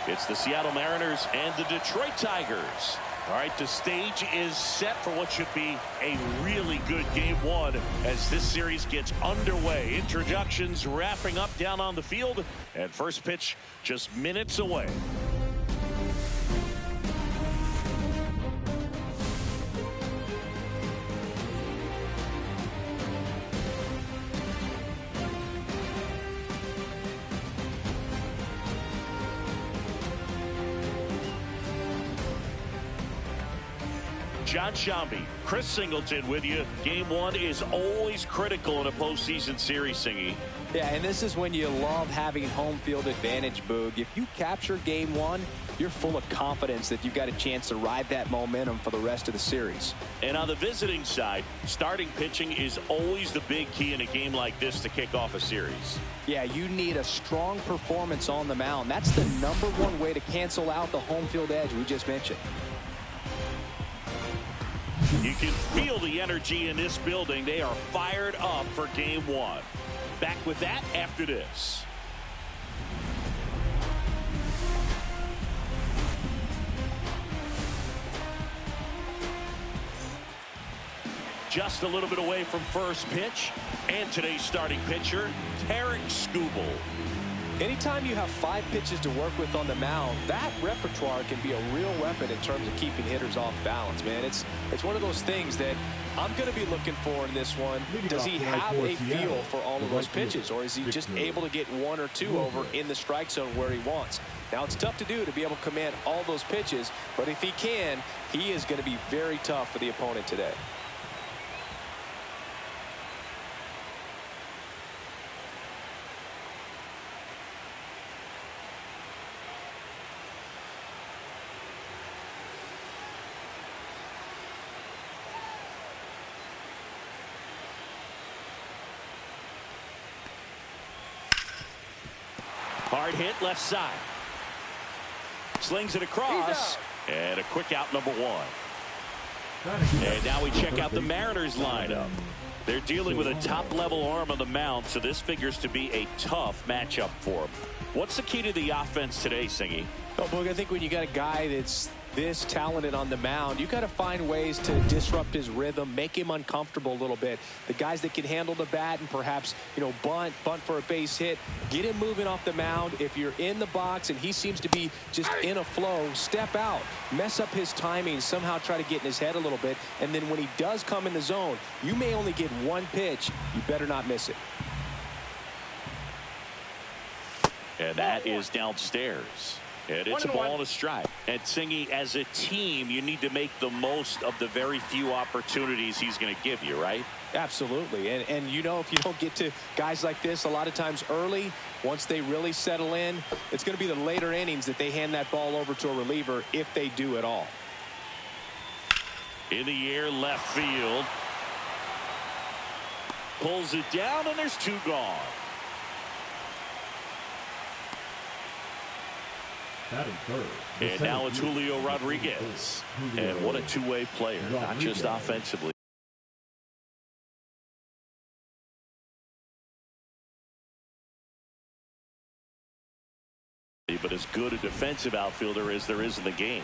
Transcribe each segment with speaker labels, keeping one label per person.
Speaker 1: It's the Seattle Mariners and the Detroit Tigers. All right, the stage is set for what should be a really good game one as this series gets underway. Introductions wrapping up down on the field, and first pitch just minutes away. John Shambi, Chris Singleton with you. Game one is always critical in a postseason series, Singy.
Speaker 2: Yeah, and this is when you love having home field advantage, Boog. If you capture game one, you're full of confidence that you've got a chance to ride that momentum for the rest of the series.
Speaker 1: And on the visiting side, starting pitching is always the big key in a game like this to kick off a series.
Speaker 2: Yeah, you need a strong performance on the mound. That's the #1 way to cancel out the home field edge we just mentioned.
Speaker 1: You can feel the energy in this building. They are fired up for game one. Back with that after this. Just a little bit away from first pitch. And today's starting pitcher, Tarek Skubal.
Speaker 2: Anytime you have 5 pitches to work with on the mound, that repertoire can be a real weapon in terms of keeping hitters off balance, man. It's one of those things that I'm going to be looking for in this one. Does he have a feel for all of those pitches, or is he just able to get 1 or 2 over in the strike zone where he wants? Now, it's tough to do to be able to command all those pitches, but if he can, he is going to be very tough for the opponent today.
Speaker 1: Hard hit left side. Slings it across. And a quick out, #1. And now we check out the Mariners lineup. They're dealing with a top-level arm on the mound, so this figures to be a tough matchup for them. What's the key to the offense today, Singy?
Speaker 2: Oh, Boog, I think when you got a guy that's this talented on the mound, you got to find ways to disrupt his rhythm, make him uncomfortable a little bit. The guys that can handle the bat and perhaps, bunt for a base hit, get him moving off the mound. If you're in the box and he seems to be just in a flow, step out, mess up his timing, somehow try to get in his head a little bit. And then when he does come in the zone, you may only get 1 pitch. You better not miss it.
Speaker 1: And that is downstairs. And it's a ball and a strike. And Singy, as a team, you need to make the most of the very few opportunities he's going to give you, right?
Speaker 2: Absolutely. And if you don't get to guys like this a lot of times early, once they really settle in, it's going to be the later innings that they hand that ball over to a reliever, if they do at all.
Speaker 1: In the air, left field. Pulls it down, and there's 2 gone. And now it's Julio Rodriguez. And what a two-way player, not just offensively. But as good a defensive outfielder as there is in the game.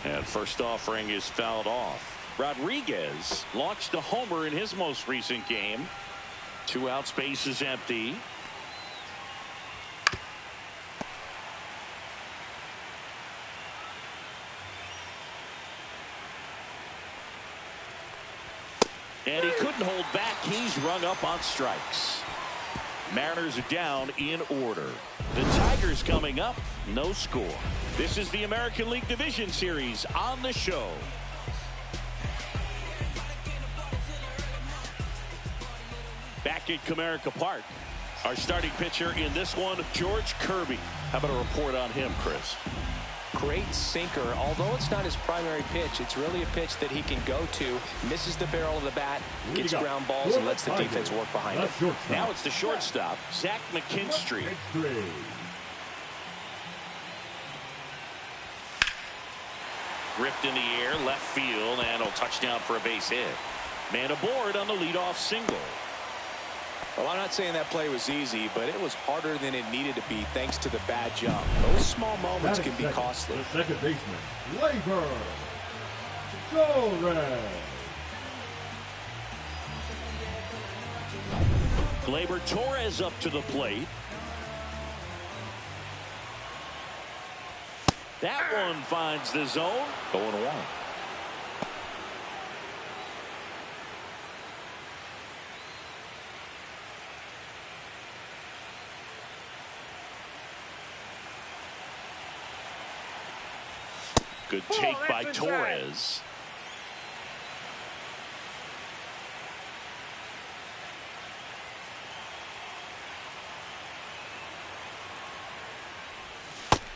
Speaker 1: And first offering is fouled off. Rodriguez launched a homer in his most recent game. 2 outs, base is empty. And he couldn't hold back. He's rung up on strikes. Mariners are down in order. The Tigers coming up, no score. This is the American League Division Series on the show. Back at Comerica Park. Our starting pitcher in this one, George Kirby. How about a report on him, Chris?
Speaker 2: Great sinker. Although it's not his primary pitch, it's really a pitch that he can go to. Misses the barrel of the bat, gets ground balls, and lets the defense work behind it.
Speaker 1: Now it's the shortstop, Zach McKinstry. Ripped in the air, left field, and a touchdown for a base hit. Man aboard on the leadoff single.
Speaker 2: Well, I'm not saying that play was easy, but it was harder than it needed to be thanks to the bad jump. Those small moments can be costly.
Speaker 3: The second baseman, Labor. Torres.
Speaker 1: Gleyber Torres up to the plate. That one finds the zone. 0-1. Good take by Torres.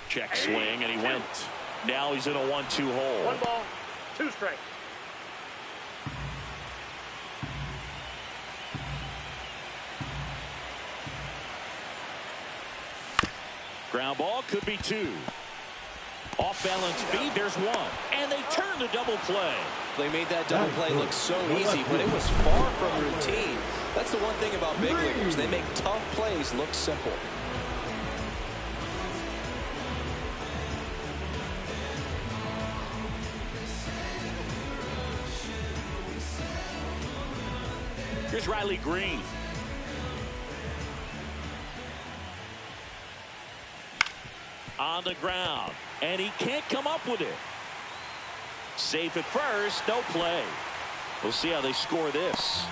Speaker 1: Check swing, and he went. Now he's in a 1-2 hole.
Speaker 4: 1 ball, 2 strikes.
Speaker 1: Ground ball, could be 2. Off balance feed, there's 1. And they turn the double play.
Speaker 2: They made that double play look so easy, but it was far from routine. That's the one thing about big leaguers. They make tough plays look simple.
Speaker 1: Here's Riley Green. On the ground, and he can't come up with it. Safe at first, no play. We'll see how they score this.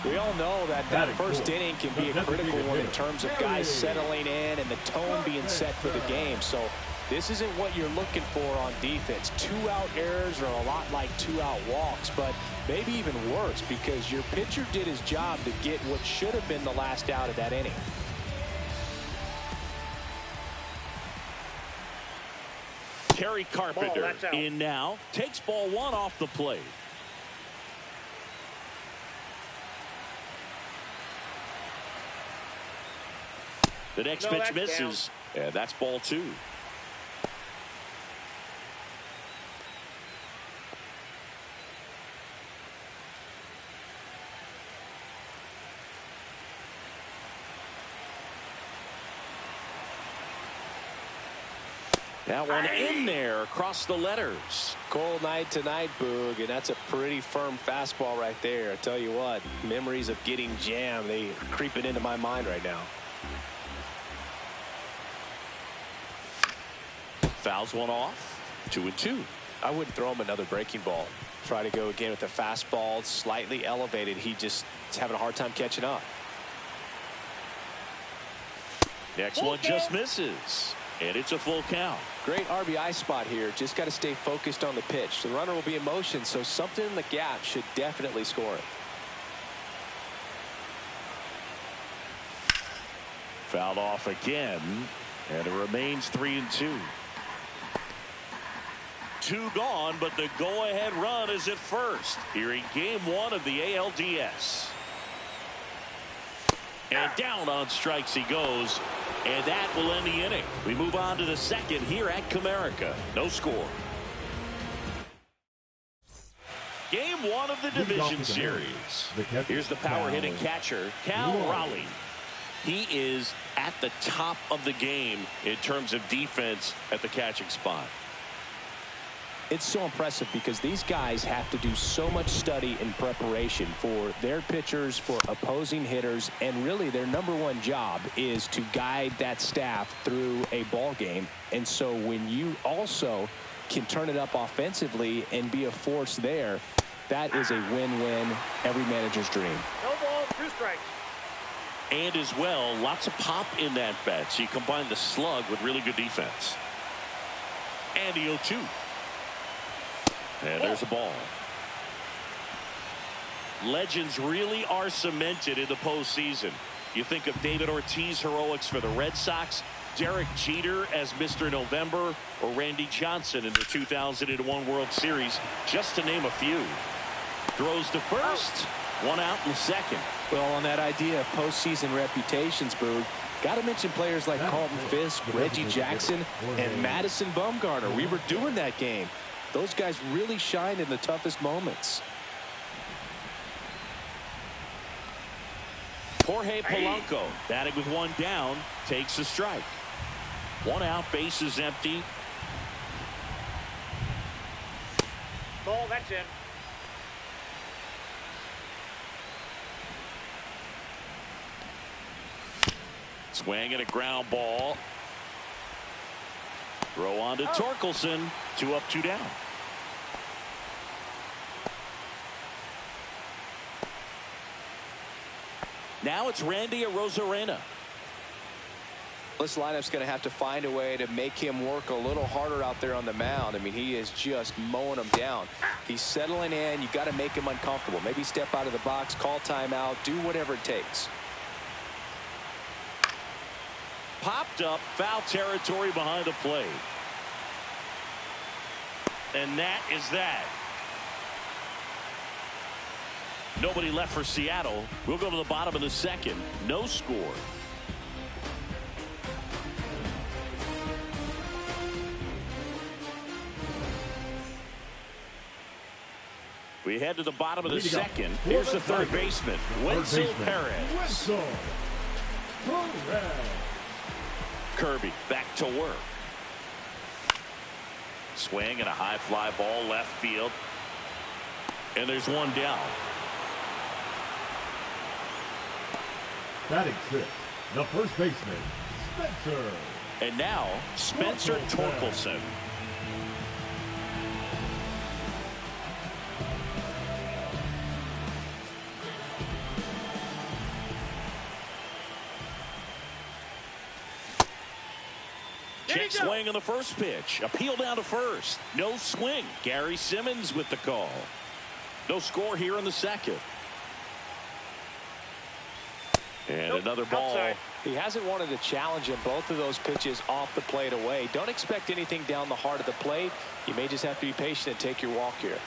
Speaker 2: We all know that first inning can be a critical one in terms of guys settling in and the tone being set for the game. So this isn't what you're looking for on defense. 2-out errors are a lot like 2-out walks, but maybe even worse because your pitcher did his job to get what should have been the last out of that inning.
Speaker 1: Terry Carpenter in now. Takes ball 1 off the plate. The next pitch misses. And that's ball 2. That one in there across the letters.
Speaker 2: Cold night tonight, Boog, and that's a pretty firm fastball right there. I tell you what, memories of getting jammed, they are creeping into my mind right now.
Speaker 1: Fouls one off. 2-2.
Speaker 2: I wouldn't throw him another breaking ball. Try to go again with the fastball, slightly elevated. He just is having a hard time catching up.
Speaker 1: Next one just misses. And it's a full count.
Speaker 2: Great RBI spot here. Just got to stay focused on the pitch. The runner will be in motion, so something in the gap should definitely score it.
Speaker 1: Fouled off again, and it remains 3-2. 2 gone, but the go-ahead run is at first here in Game 1 of the ALDS. And down on strikes he goes, and that will end the inning. We move on to the second here at Comerica. No score. Game 1 of the division series. Here's the power-hitting catcher, Cal Raleigh. He is at the top of the game in terms of defense at the catching spot.
Speaker 2: It's so impressive because these guys have to do so much study and preparation for their pitchers, for opposing hitters, and really their #1 job is to guide that staff through a ball game. And so when you also can turn it up offensively and be a force there, that is a win-win, every manager's dream.
Speaker 4: No ball, 2 strikes.
Speaker 1: And as well, lots of pop in that bat. So you combine the slug with really good defense. And the 0-2. And there's a ball. Legends really are cemented in the postseason. You think of David Ortiz heroics for the Red Sox, Derek Jeter as Mr. November, or Randy Johnson in the 2001 World Series, just to name a few. Throws to first, 1 out in the second.
Speaker 2: Well, on that idea of postseason reputations, Boog, got to mention players like Carlton Fisk, Reggie Jackson, and Madison Bumgarner. We were doing that game. Those guys really shine in the toughest moments.
Speaker 1: Jorge Polanco batting with one down, takes a strike. One out, base is empty.
Speaker 4: Ball, that's in.
Speaker 1: Swing and a ground ball. Throw on to Torkelson. 2 up, 2 down. Now it's Randy Arozarena.
Speaker 2: This lineup's going to have to find a way to make him work a little harder out there on the mound. I mean, he is just mowing them down. He's settling in. You got to make him uncomfortable. Maybe step out of the box, call timeout, do whatever it takes.
Speaker 1: Popped up, foul territory behind the plate. And that is that. Nobody left for Seattle. We'll go to the bottom of the second. No score. We head to the bottom of the second. Here's the third baseman, Wenzel Perez. Kirby back to work. Swing and a high fly ball left field. And there's one down.
Speaker 3: Batting sixth, the first baseman, Spencer.
Speaker 1: And now, Spencer Torkelson. Check swing on the first pitch. Appeal down to first. No swing. Gary Simmons with the call. No score here in the second. And another ball.
Speaker 4: Outside.
Speaker 2: He hasn't wanted to challenge him. Both of those pitches off the plate away. Don't expect anything down the heart of the plate. You may just have to be patient and take your walk here.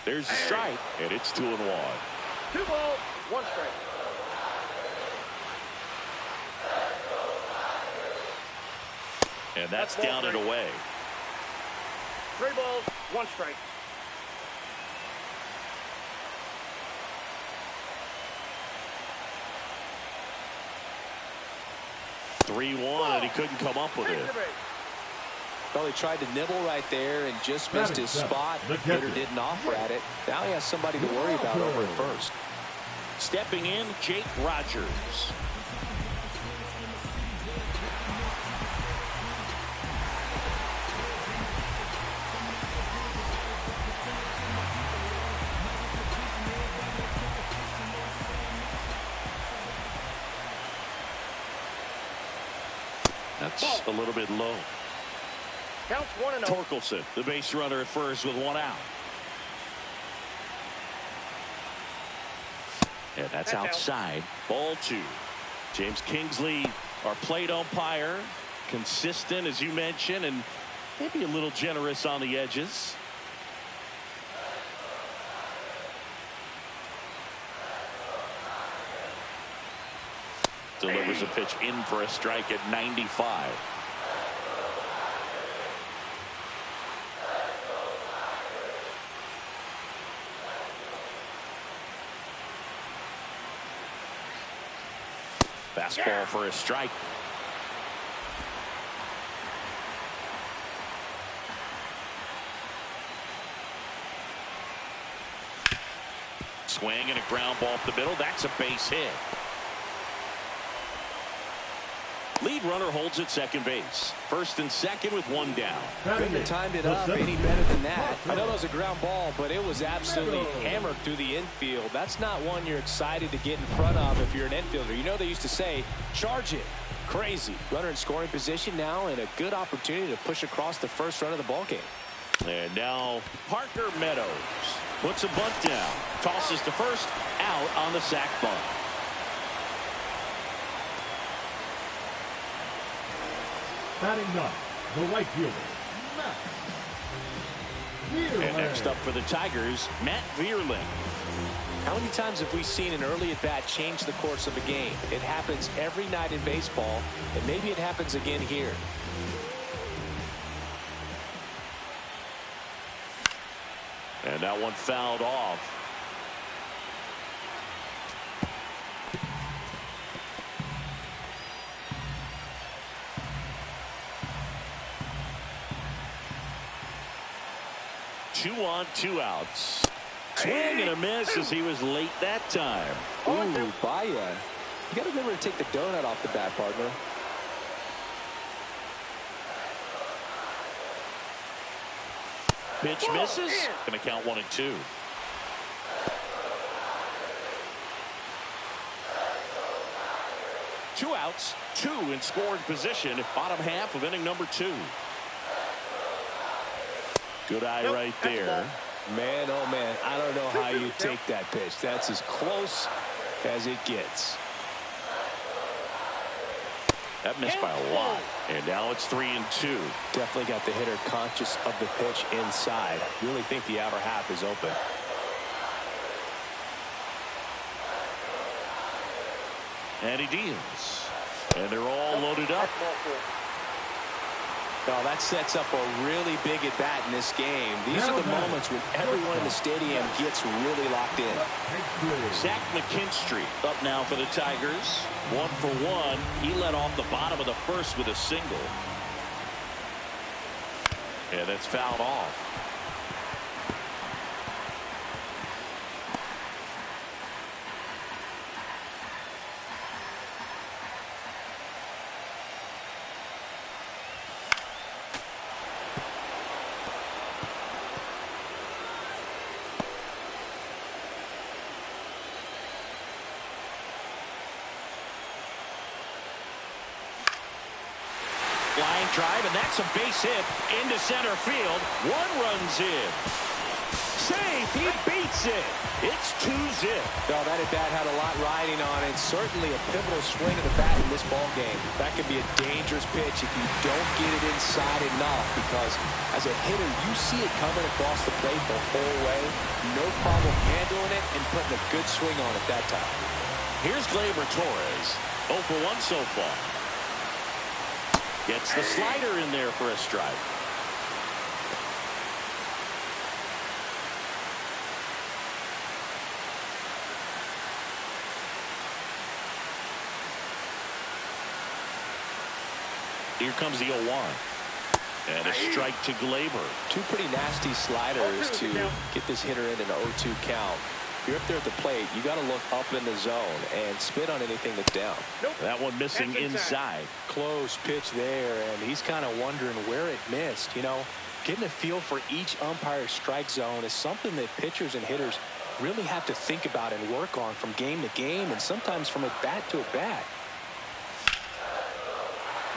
Speaker 1: There's the strike, and it's 2-1.
Speaker 4: 2 balls, 1 strike.
Speaker 1: And that's down and away.
Speaker 4: 3 balls, 1 strike.
Speaker 1: And he couldn't come up with it.
Speaker 2: Well, he tried to nibble right there and just missed his spot. Hitter didn't offer at it. Now he has somebody to worry about over at first.
Speaker 1: Stepping in, Jake Rogers. That's a little bit low.
Speaker 4: Counts 1-0.
Speaker 1: Torkelson, the base runner at first with 1 out. And that's outside. Ball 2. James Kingsley, our plate umpire, consistent as you mentioned, and maybe a little generous on the edges. Delivers a pitch in for a strike at 95. Fastball for a strike. Swing and a ground ball up the middle. That's a base hit. Lead runner holds at second base. First and second with 1 down.
Speaker 2: Couldn't have timed it up any better than that. I know it was a ground ball, but it was absolutely hammered through the infield. That's not one you're excited to get in front of if you're an infielder. You know they used to say, charge it. Crazy. Runner in scoring position now and a good opportunity to push across the first run of the ballgame.
Speaker 1: And now Parker Meadows puts a bunt down. Tosses to first, out on the sac bunt.
Speaker 3: Batting ninth, the right fielder, Matt Vierling.
Speaker 1: And next up for the Tigers, Matt Vierling.
Speaker 2: How many times have we seen an early at-bat change the course of a game? It happens every night in baseball, and maybe it happens again here. And
Speaker 1: that one fouled off. 2 on, 2 outs. Swing and a miss as he was late that time.
Speaker 2: Ooh, Baya. You got to remember to take the donut off the bat, partner.
Speaker 1: Pitch misses. Going to count 1 and 2. Two outs, 2 in scoring position. Bottom half of inning number 2. Good eye right there.
Speaker 2: Man, oh man, I don't know how you take that pitch. That's as close as it gets.
Speaker 1: That missed by a lot. And now it's 3 and 2.
Speaker 2: Definitely got the hitter conscious of the pitch inside. Really think the outer half is open.
Speaker 1: And he deals. And they're all loaded up.
Speaker 2: Well, that sets up a really big at bat in this game. These are the moments when everyone in the stadium gets really locked in.
Speaker 1: Zach McKinstry up now for the Tigers. 1 for 1. He led off the bottom of the first with a single. And that's fouled off. Line drive, and that's a base hit into center field. 1 run's in. Safe. He beats it. It's 2-0.
Speaker 2: Well, that at bat had a lot riding on it. Certainly a pivotal swing of the bat in this ball game. That can be a dangerous pitch if you don't get it inside enough, because as a hitter, you see it coming across the plate the whole way. No problem handling it and putting a good swing on it that time.
Speaker 1: Here's Gleyber Torres. 0 for 1 so far. Gets the slider in there for a strike. Here comes the 0-1. And a strike to Gleyber.
Speaker 2: 2 pretty nasty sliders to get this hitter in an 0-2 count. If you're up there at the plate, you got to look up in the zone and spit on anything that's down.
Speaker 1: That one missing inside.
Speaker 2: Close pitch there, and he's kind of wondering where it missed. You know, getting a feel for each umpire's strike zone is something that pitchers and hitters really have to think about and work on from game to game, and sometimes from at bat to at bat.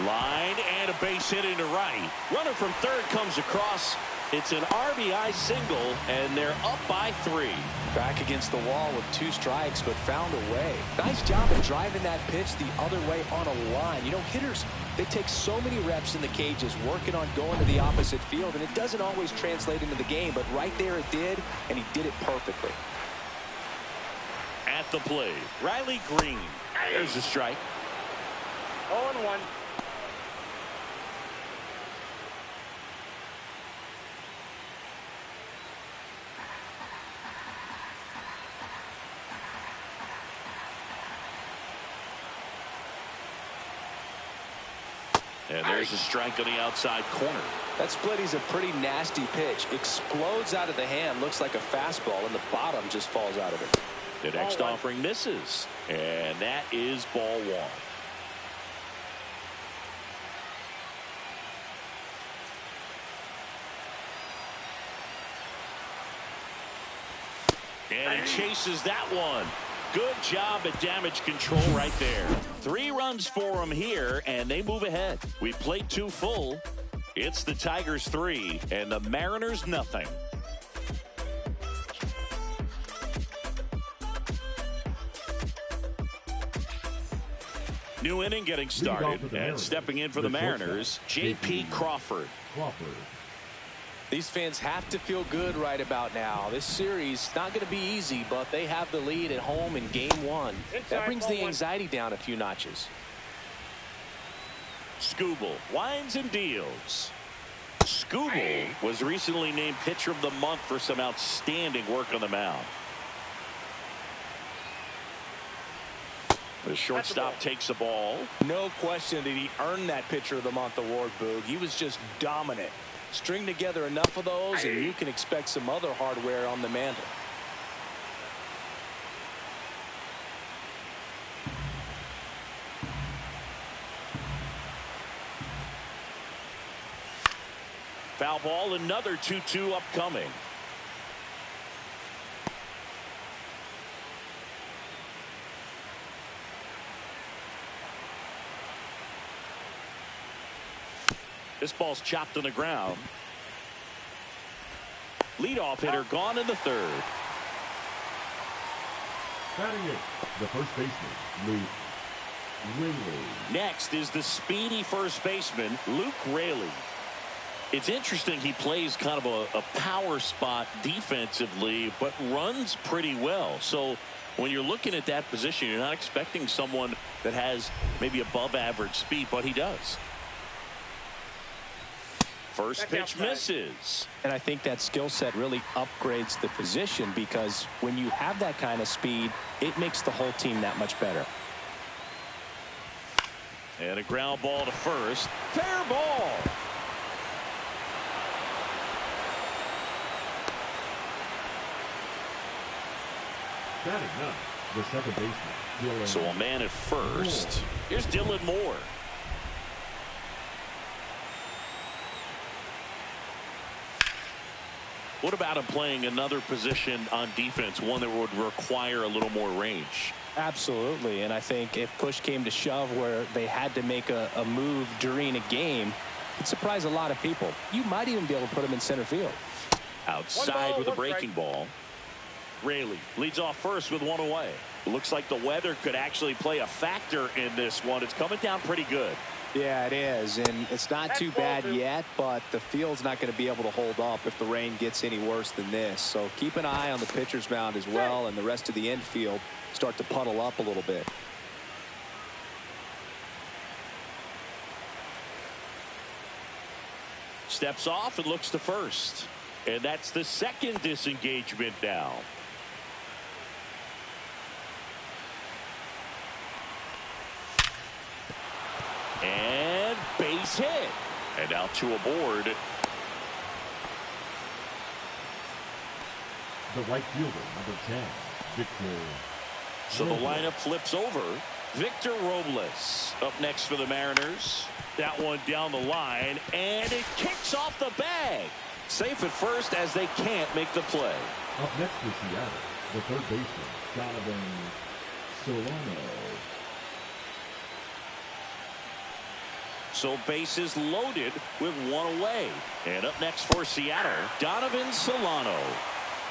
Speaker 1: Line and a base hit into right. Runner from third comes across. It's an RBI single, and they're up by 3.
Speaker 2: Back against the wall with 2 strikes, but found a way. Nice job of driving that pitch the other way on a line. You know, hitters, they take so many reps in the cages working on going to the opposite field, and it doesn't always translate into the game, but right there it did, and he did it perfectly.
Speaker 1: At the plate, Riley Green. There's a strike.
Speaker 4: 0-1.
Speaker 1: And there's a strike on the outside corner.
Speaker 2: That splitty's a pretty nasty pitch. Explodes out of the hand. Looks like a fastball, and the bottom just falls out of it.
Speaker 1: The next offering misses. And that is ball 1. And he chases that one. Good job at damage control right there. 3 runs for him here, and they move ahead. We played 2 full. It's the Tigers 3 and the Mariners nothing. New inning getting started, and stepping in for the Mariners, J.P. Crawford.
Speaker 2: These fans have to feel good right about now. This series not going to be easy, but they have the lead at home in game 1. That brings the anxiety down a few notches.
Speaker 1: Skubal winds and deals. Skubal was recently named pitcher of the month for some outstanding work on the mound. The shortstop takes the ball.
Speaker 2: No question that he earned that pitcher of the month award, Boog. He was just dominant. String together enough of those, and you can expect some other hardware on the mantle.
Speaker 1: Foul ball, another 2-2 upcoming. This ball's chopped on the ground. Leadoff hitter gone in the third.
Speaker 3: Batting it, the first baseman, Luke Raley.
Speaker 1: Next is the speedy first baseman, Luke Raley. It's interesting he plays kind of a power spot defensively, but runs pretty well. So when you're looking at that position, you're not expecting someone that has maybe above average speed, but he does. First pitch misses.
Speaker 2: And I think that skill set really upgrades the position, because when you have that kind of speed, it makes the whole team that much better.
Speaker 1: And a ground ball to first. Fair ball.
Speaker 3: Batting up, the second baseman, Dylan.
Speaker 1: So a man at first. Here's Dylan Moore. What about him playing another position on defense, one that would require a little more range?
Speaker 2: Absolutely, and I think if push came to shove where they had to make a move during a game, it'd surprise a lot of people. You might even be able to put him in center field.
Speaker 1: Outside with a breaking ball. Raley leads off first with one away. Looks like the weather could actually play a factor in this one. It's coming down pretty good.
Speaker 2: Yeah, it is, and it's not too bad yet, but the field's not going to be able to hold up if the rain gets any worse than this. So keep an eye on the pitcher's mound as well, and the rest of the infield start to puddle up a little bit.
Speaker 1: Steps off and looks to first. And that's the second disengagement now. And base hit. And now two aboard.
Speaker 3: The right fielder, number 10, Victor.
Speaker 1: So the lineup flips over. Victor Robles up next for the Mariners. That one down the line, and it kicks off the bag. Safe at first as they can't make the play.
Speaker 3: Up next for Seattle, the third baseman, Donovan Solano.
Speaker 1: So bases loaded with one away. And up next for Seattle, Donovan Solano.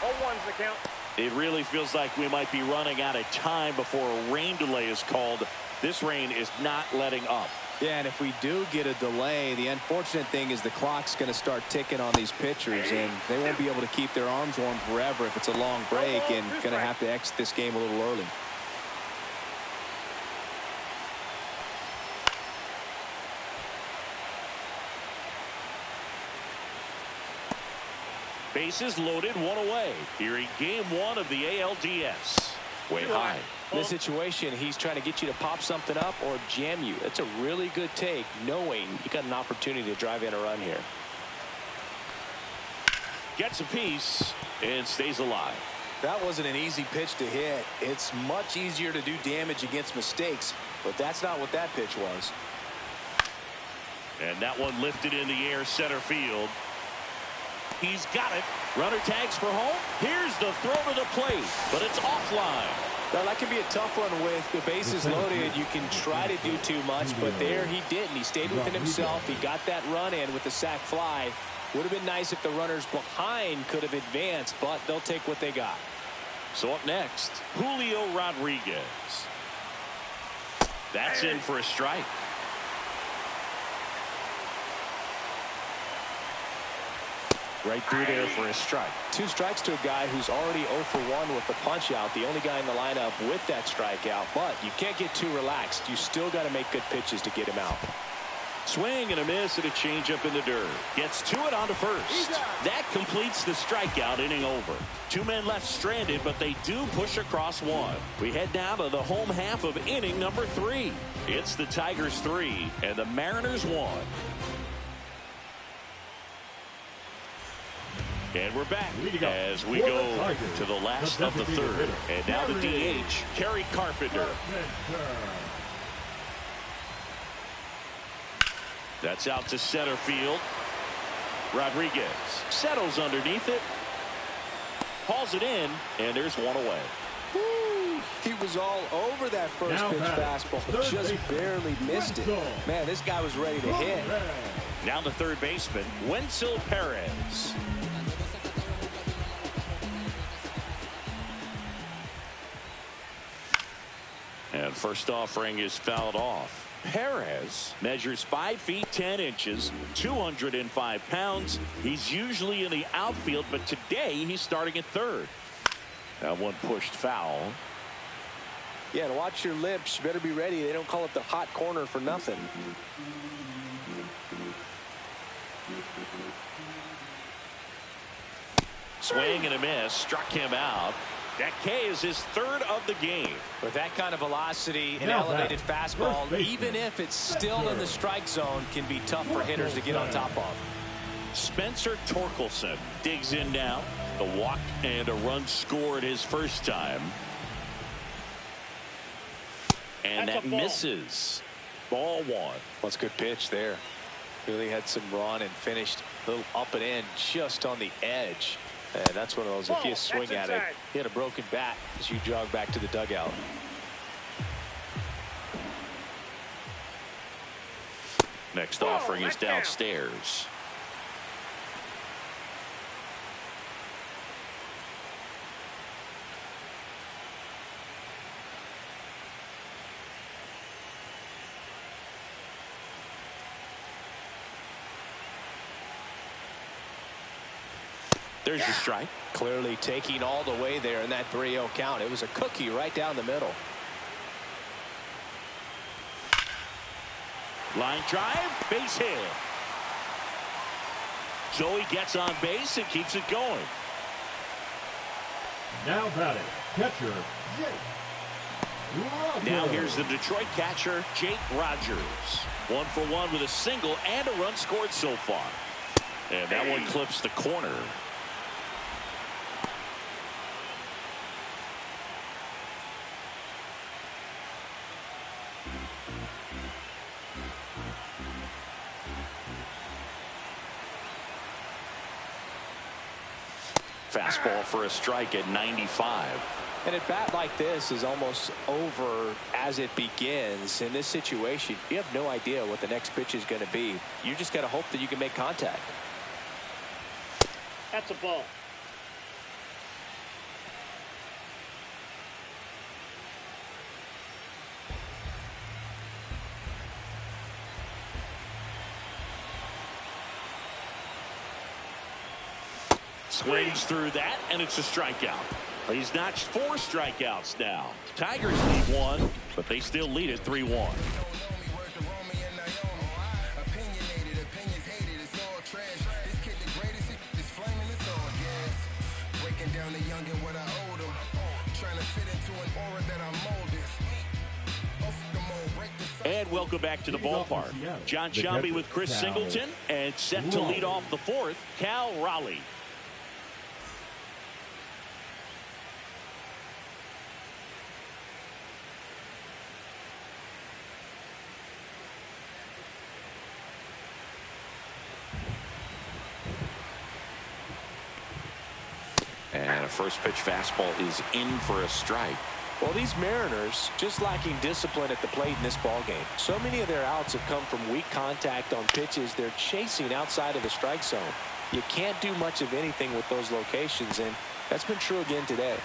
Speaker 4: 0-1's the count.
Speaker 1: It really feels like we might be running out of time before a rain delay is called. This rain is not letting up.
Speaker 2: Yeah, and if we do get a delay, the unfortunate thing is the clock's going to start ticking on these pitchers, and they won't be able to keep their arms warm forever if it's a long break, and going to have to exit this game a little early.
Speaker 1: Bases loaded, one away. Here in game one of the ALDS. Way high.
Speaker 2: In this situation, he's trying to get you to pop something up or jam you. That's a really good take, knowing you got an opportunity to drive in a run here.
Speaker 1: Gets a piece and stays alive.
Speaker 2: That wasn't an easy pitch to hit. It's much easier to do damage against mistakes, but that's not what that pitch was.
Speaker 1: And that one lifted in the air, center field. He's got it. Runner tags for home. Here's the throw to the plate, but it's offline.
Speaker 2: Now, that can be a tough one with the bases loaded. You can try to do too much, but there he didn't. He stayed within himself. He got that run in with the sac fly. Would have been nice if the runners behind could have advanced, but they'll take what they got.
Speaker 1: So up next, Julio Rodriguez. That's in for a strike.
Speaker 2: Right through there for a strike. 2 strikes to a guy who's already 0 for 1 with the punch out. The only guy in the lineup with that strikeout. But you can't get too relaxed. You still got to make good pitches to get him out.
Speaker 1: Swing and a miss and a changeup in the dirt. Gets to it on to first. That completes the strikeout inning over. 2 men left stranded, but they do push across one. We head now to the home half of inning number 3. It's the Tigers 3 and the Mariners 1. And we're back as we go to the last of the third. And now the DH, Kerry Carpenter. That's out to center field. Rodriguez settles underneath it. Hauls it in, and there's one away.
Speaker 2: Woo, he was all over that first pitch fastball. Just barely missed it. Man, this guy was ready to hit.
Speaker 1: Now the third baseman, Wenzel Perez. And first offering is fouled off. Perez measures 5 feet 10 inches, 205 pounds. He's usually in the outfield, but today he's starting at third. That one pushed foul.
Speaker 2: Yeah, and watch your lips. You better be ready. They don't call it the hot corner for nothing.
Speaker 1: Swing and a miss. Struck him out. That K is his third of the game.
Speaker 2: With that kind of velocity and elevated fastball, even if it's still in the strike zone, can be tough for hitters to get on top of.
Speaker 1: Spencer Torkelson digs in now. The walk and a run scored his first time. And that misses. Ball one.
Speaker 2: That's a good pitch there. Really had some run and finished a little up and in just on the edge. And that's one of those, if you swing at it, he had a broken bat as you jog back to the dugout.
Speaker 1: Next offering is downstairs. There's your strike.
Speaker 2: Clearly taking all the way there in that 3-0 count. It was a cookie right down the middle.
Speaker 1: Line drive, base hit. Joey gets on base and keeps it going.
Speaker 3: Now batting, catcher, Jake Rogers.
Speaker 1: Now here's the Detroit catcher, Jake Rogers. 1 for 1 with a single and a run scored so far. And that one clips the corner. Fastball for a strike at 95.
Speaker 2: And a bat like this is almost over as it begins. In this situation, you have no idea what the next pitch is going to be. You just got to hope that you can make contact.
Speaker 4: That's a ball.
Speaker 1: Swings through that, and it's a strikeout. He's notched 4 strikeouts now. Tigers need 1, but they still lead it 3-1. And welcome back to the ballpark. John Shelby with Chris Singleton, and set to lead off the 4th, Cal Raleigh. And a first pitch fastball is in for a strike.
Speaker 2: Well, these Mariners just lacking discipline at the plate in this ballgame. So many of their outs have come from weak contact on pitches they're chasing outside of the strike zone. You can't do much of anything with those locations, and that's been true again today.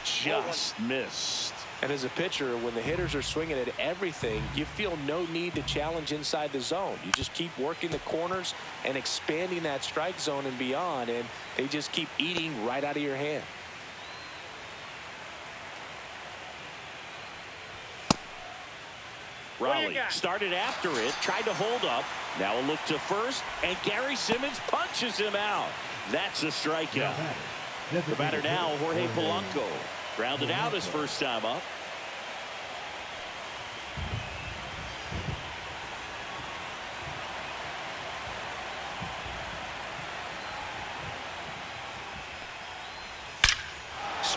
Speaker 1: Just missed.
Speaker 2: And as a pitcher, when the hitters are swinging at everything, you feel no need to challenge inside the zone. You just keep working the corners and expanding that strike zone and beyond, and they just keep eating right out of your hand.
Speaker 1: Raleigh started after it, tried to hold up. Now a look to first, and Gary Simmons punches him out. That's a strikeout. The batter now, Jorge Polanco. Grounded out his first time up.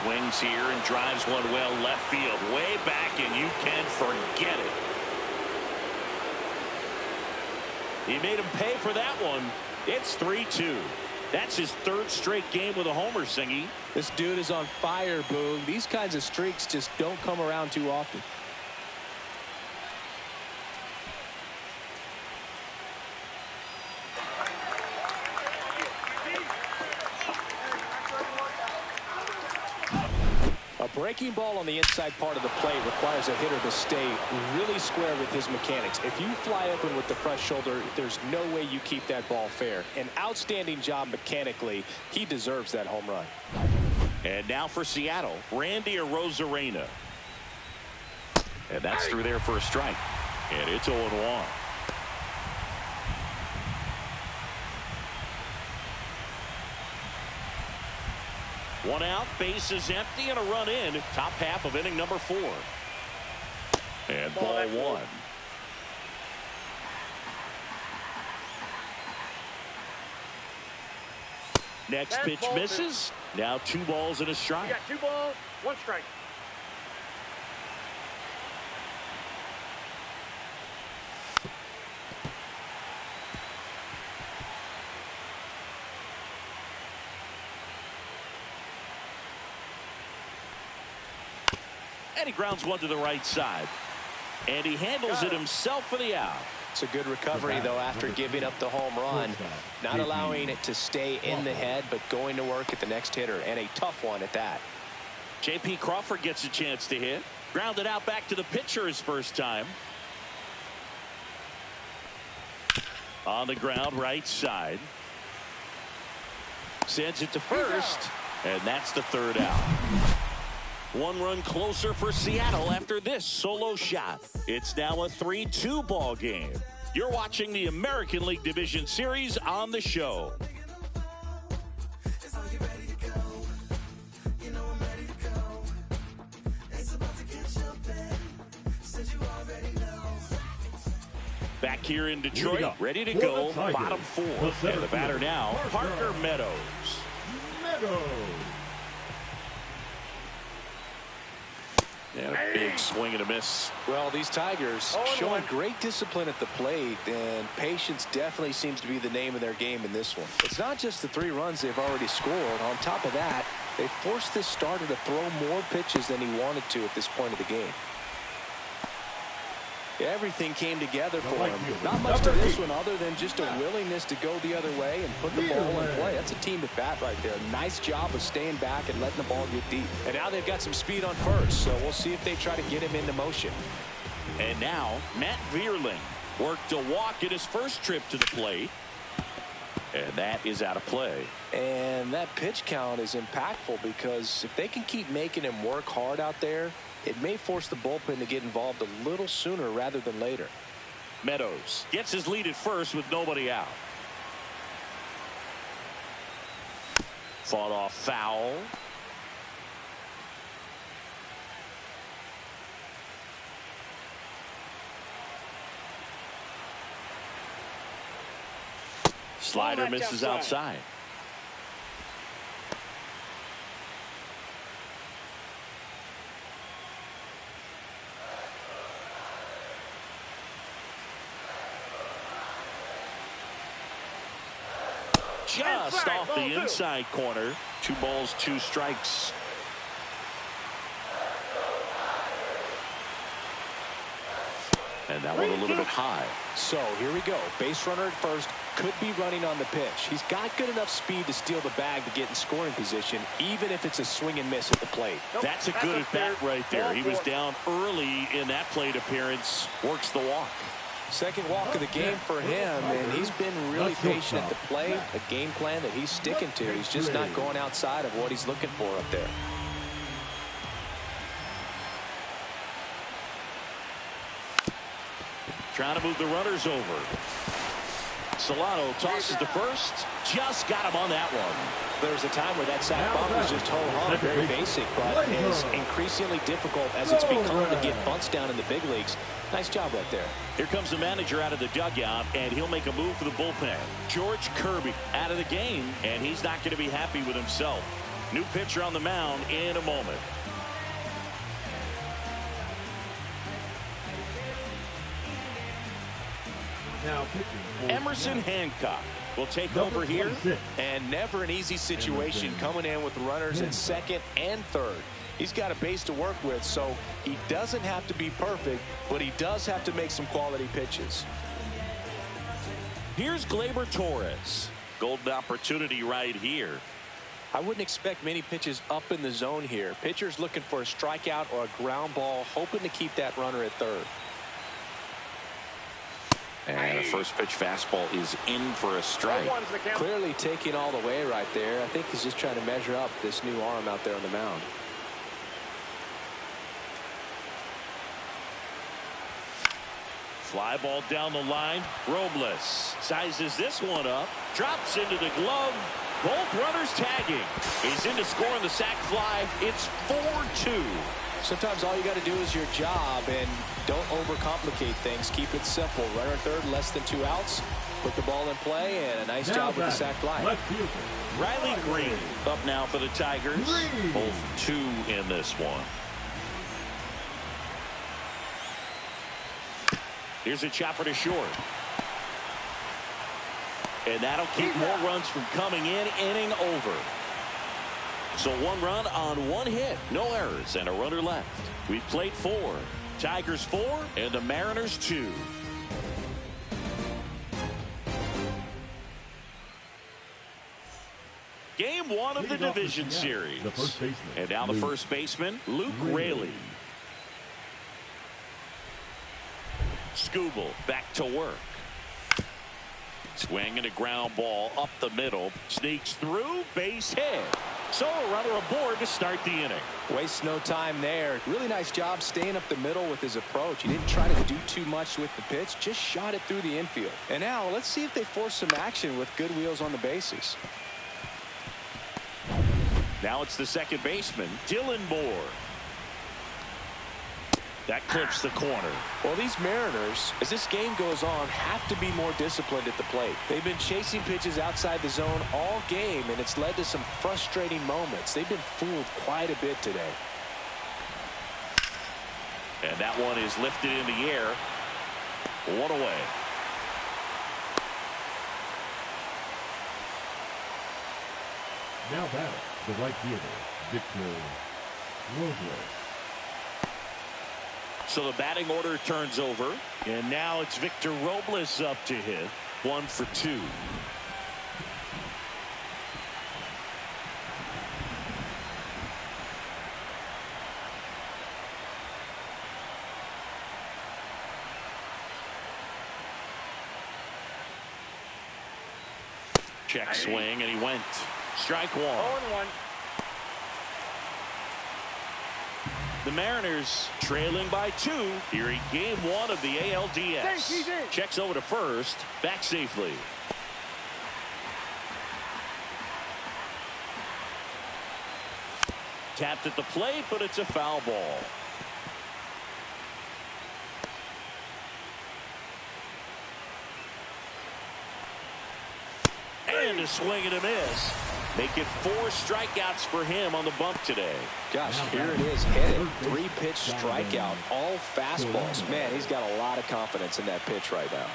Speaker 1: Swings here and drives one well left field, way back, and you can forget it. He made him pay for that one. It's 3-2. That's his third straight game with a homer, Singy.
Speaker 2: This dude is on fire, Boog. These kinds of streaks just don't come around too often. A breaking ball on the inside part of the plate requires a hitter to stay really square with his mechanics. If you fly open with the fresh shoulder, there's no way you keep that ball fair. An outstanding job mechanically. He deserves that home run.
Speaker 1: And now for Seattle, Randy Arozarena. And that's through there for a strike. And it's 0-1. One out, base is empty, and a run in. Top half of inning number 4. And ball 1. Next pitch misses. Now 2 balls and a strike.
Speaker 4: You got 2 balls, 1 strike.
Speaker 1: And he grounds one to the right side. And he handles it himself for the out.
Speaker 2: It's a good recovery, though, after giving up the home run. Not allowing it to stay in the head, but going to work at the next hitter, and a tough one at that.
Speaker 1: J.P. Crawford gets a chance to hit. Grounded out back to the pitcher his first time. On the ground, right side. Sends it to first, and that's the 3rd out. 1 run closer for Seattle after this solo shot. It's now a 3-2 ball game. You're watching the American League Division Series on the show. Back here in Detroit, ready to go, bottom 4. And the batter now, Parker Meadows. And a big swing and a miss.
Speaker 2: Well, these Tigers showing great discipline at the plate, and patience definitely seems to be the name of their game in this one. It's not just the 3 runs they've already scored. On top of that, they forced this starter to throw more pitches than he wanted to at this point of the game. Everything came together for him. Not much to this one other than just a willingness to go the other way and put the ball in play. That's a team at bat right there. Nice job of staying back and letting the ball get deep. And now they've got some speed on first, so we'll see if they try to get him into motion.
Speaker 1: And now Matt Vierling worked a walk in his first trip to the plate. And that is out of play.
Speaker 2: And that pitch count is impactful because if they can keep making him work hard out there, it may force the bullpen to get involved a little sooner rather than later.
Speaker 1: Meadows gets his lead at first with nobody out. Fought off foul. Slider misses outside. Just off the inside corner. 2 balls, 2 strikes. And that one a little bit high.
Speaker 2: So here we go. Base runner at first, could be running on the pitch. He's got good enough speed to steal the bag to get in scoring position, even if it's a swing and miss at the plate.
Speaker 1: That's a good at bat right there. He was down early in that plate appearance. Works the walk.
Speaker 2: Second walk of the game for him, and he's been really patient at the plate. A game plan that he's sticking to. He's just not going outside of what he's looking for up there.
Speaker 1: Trying to move the runners over. Solano tosses to first. Just got him on that one.
Speaker 2: There was a time where that sack bunt was just ho-hum, very basic, but is increasingly difficult as it's become to get bunts down in the big leagues. Nice job right there.
Speaker 1: Here comes the manager out of the dugout, and he'll make a move for the bullpen. George Kirby out of the game, and he's not going to be happy with himself. New pitcher on the mound in a moment.
Speaker 3: Now pitching.
Speaker 1: Emerson Hancock will take over here.
Speaker 2: And never an easy situation coming in with runners at second and third. He's got a base to work with, so he doesn't have to be perfect, but he does have to make some quality pitches.
Speaker 1: Here's Gleyber Torres. Golden opportunity right here.
Speaker 2: I wouldn't expect many pitches up in the zone here. Pitcher's looking for a strikeout or a ground ball, hoping to keep that runner at third.
Speaker 1: And a first pitch fastball is in for a strike.
Speaker 2: Clearly taking all the way right there. I think he's just trying to measure up this new arm out there on the mound.
Speaker 1: Fly ball down the line. Robles sizes this one up. Drops into the glove. Both runners tagging. He's in to score on the sac fly. It's 4-2.
Speaker 2: Sometimes all you got to do is your job and don't overcomplicate things. Keep it simple. Runner third, less than 2 outs. Put the ball in play, and a nice job with the sac fly.
Speaker 1: Riley Green up now for the Tigers. Both 2 in this one. Here's a chopper to short. And that'll keep more runs from coming in. Inning over. So 1 run on 1 hit. No errors and a runner left. We played 4. Tigers 4 and the Mariners 2. Game 1 of the division series. And now the first baseman, Luke Raley. Skubal back to work. Swing and a ground ball up the middle. Sneaks through, base hit. So a runner aboard to start the inning.
Speaker 2: Wastes no time there. Really nice job staying up the middle with his approach. He didn't try to do too much with the pitch. Just shot it through the infield. And now let's see if they force some action with good wheels on the bases.
Speaker 1: Now it's the second baseman, Dylan Moore. That clips the corner.
Speaker 2: Well, these Mariners, as this game goes on, have to be more disciplined at the plate. They've been chasing pitches outside the zone all game, and it's led to some frustrating moments. They've been fooled quite a bit today.
Speaker 1: And that one is lifted in the air. 1 away.
Speaker 3: Now batting, the right fielder, Victor Robles.
Speaker 1: So the batting order turns over. And now it's Victor Robles up to hit. 1 for 2. Check swing, and he went. Strike 1.
Speaker 4: 0-1.
Speaker 1: The Mariners trailing by 2 here in game 1 of the ALDS. Checks over to first. Back safely. Tapped at the plate, but it's a foul ball. And a swing and a miss. Make it 4 strikeouts for him on the bump today.
Speaker 2: Gosh, here it is, headed. 3-pitch strikeout, all fastballs. Man, he's got a lot of confidence in that pitch right now.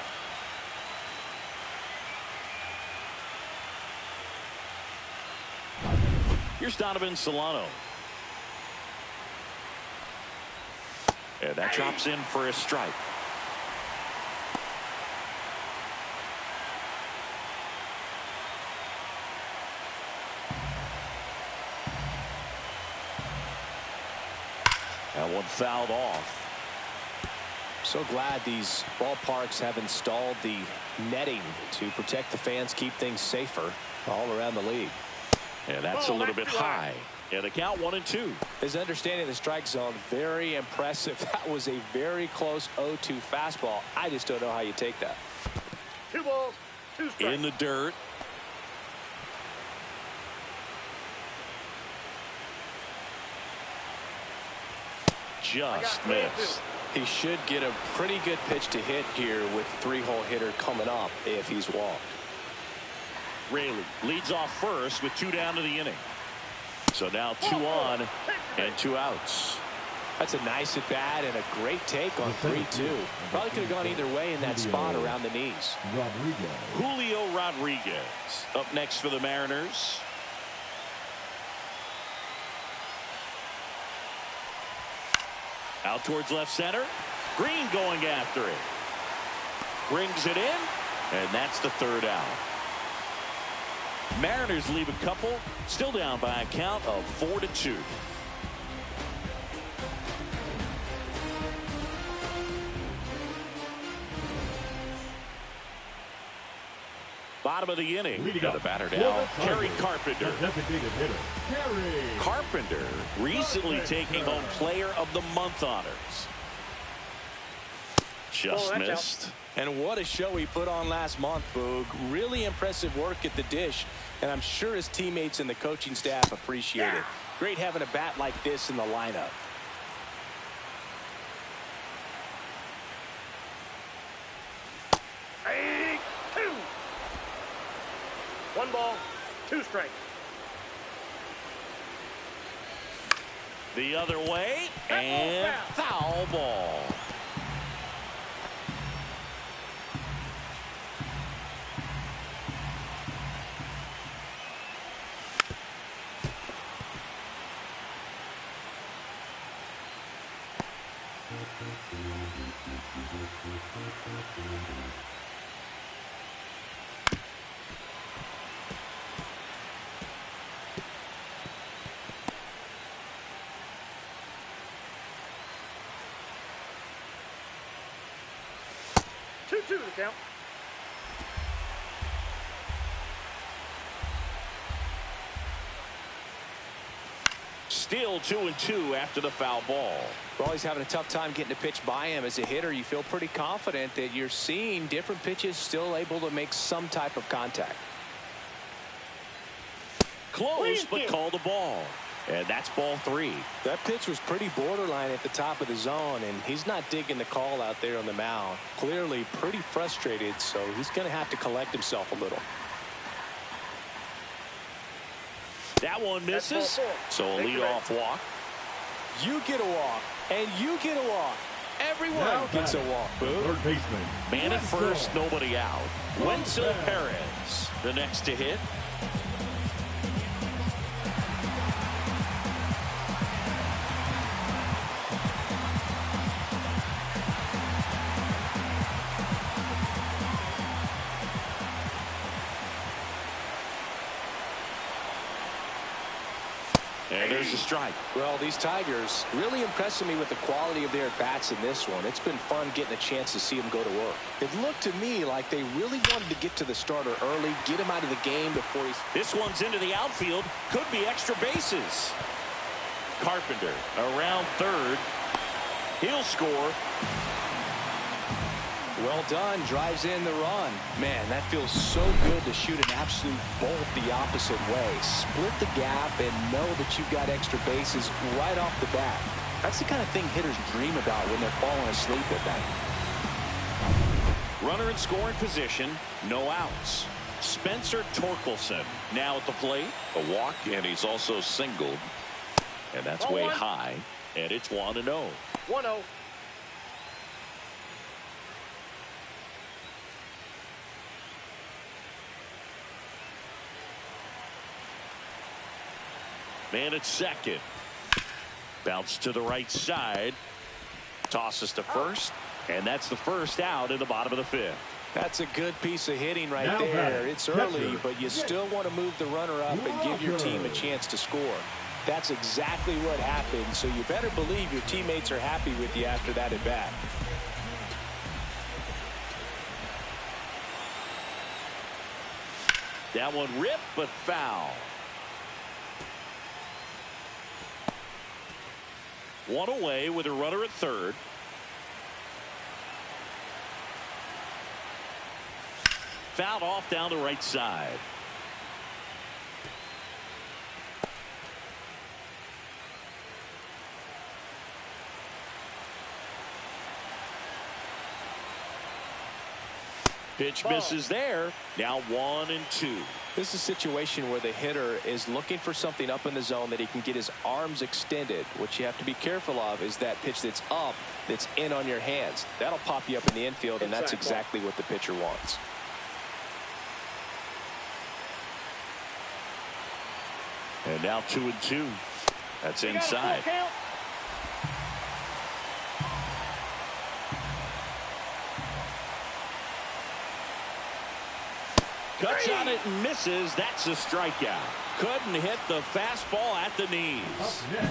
Speaker 1: Here's Donovan Solano. And that drops in for a strike. That one fouled off.
Speaker 2: So glad these ballparks have installed the netting to protect the fans, keep things safer all around the league.
Speaker 1: And that's a little bit high. And the count 1-2.
Speaker 2: His understanding of the strike zone, very impressive. That was a very close 0-2 fastball. I just don't know how you take that.
Speaker 4: 2 balls, 2 strikes.
Speaker 1: In the dirt. Just missed.
Speaker 2: He should get a pretty good pitch to hit here with 3-hole hitter coming up if he's walked.
Speaker 1: Raley leads off first with 2 down to the inning. So now 2 on and 2 outs.
Speaker 2: That's a nice at bat and a great take on 3-2. Probably could have gone either way in that spot around the knees.
Speaker 1: Julio Rodriguez up next for the Mariners. Out towards left center. Green going after it. Brings it in, and that's the 3rd out. Mariners leave a couple, still down by a count of 4-2. Bottom of the inning. Got a batter down. Kerry Carpenter. Carpenter recently taking home Player of the Month honors. Just missed.
Speaker 2: And what a show he put on last month, Boog. Really impressive work at the dish, and I'm sure his teammates and the coaching staff appreciate it. Great having a bat like this in the lineup.
Speaker 4: Hey, 2. 1 ball, 2 strikes.
Speaker 1: The other way, and foul ball.
Speaker 4: Two to count.
Speaker 1: Still 2-2 after the foul ball.
Speaker 2: Well, he's having a tough time getting a pitch by him. As a hitter, you feel pretty confident that you're seeing different pitches still able to make some type of contact.
Speaker 1: Close, but called a ball. And that's ball 3.
Speaker 2: That pitch was pretty borderline at the top of the zone, and he's not digging the call out there on the mound. Clearly pretty frustrated, so he's going to have to collect himself a little.
Speaker 1: That one misses, so a leadoff walk.
Speaker 2: You get a walk, and you get a walk. Everyone gets a walk, Boo.
Speaker 1: Man at first, nobody out. Wenzel Perez, the next to hit. And there's a strike.
Speaker 2: Well, these Tigers really impressing me with the quality of their bats in this one. It's been fun getting a chance to see them go to work. It looked to me like they really wanted to get to the starter early, get him out of the game before he's...
Speaker 1: This one's into the outfield. Could be extra bases. Carpenter around third. He'll score.
Speaker 2: Well done. Drives in the run. Man, that feels so good to shoot an absolute bolt the opposite way. Split the gap and know that you've got extra bases right off the bat. That's the kind of thing hitters dream about when they're falling asleep at night.
Speaker 1: Runner in scoring position. No outs. Spencer Torkelson now at the plate. A walk, and he's also singled. And that's way high. And it's 1-0.
Speaker 4: 1-0.
Speaker 1: Man at second. Bounce to the right side. Tosses to first. And that's the first out in the bottom of the 5th.
Speaker 2: That's a good piece of hitting right there. It's early, but you still want to move the runner up and give your team a chance to score. That's exactly what happened, so you better believe your teammates are happy with you after that at bat.
Speaker 1: That one ripped, but foul. One away with a runner at third. Fouled off down the right side. Pitch misses there. Now 1-2.
Speaker 2: This is a situation where the hitter is looking for something up in the zone that he can get his arms extended. What you have to be careful of is that pitch that's up, that's in on your hands. That'll pop you up in the infield, and that's exactly what the pitcher wants.
Speaker 1: And now 2-2. That's inside. Cuts on it and misses. That's a strikeout. Couldn't hit the fastball at the knees.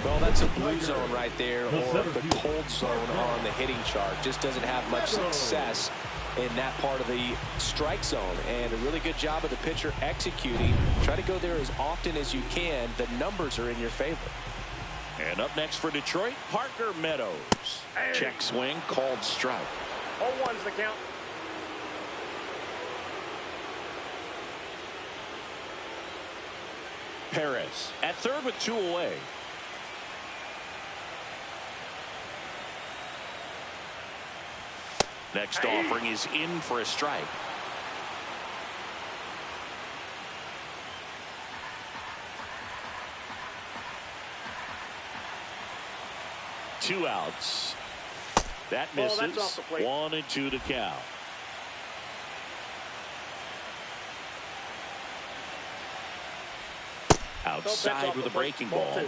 Speaker 2: Well, that's a blue zone right there, or the cold zone on the hitting chart. Just doesn't have much success in that part of the strike zone. And a really good job of the pitcher executing. Try to go there as often as you can. The numbers are in your favor.
Speaker 1: And up next for Detroit, Parker Meadows. Check swing, called strike.
Speaker 4: 0-1's the count.
Speaker 1: Perez at third with 2 away. Next offering is in for a strike. Two outs. That misses.
Speaker 4: That's off the plate.
Speaker 1: 1-2 to count. Outside with a breaking ball.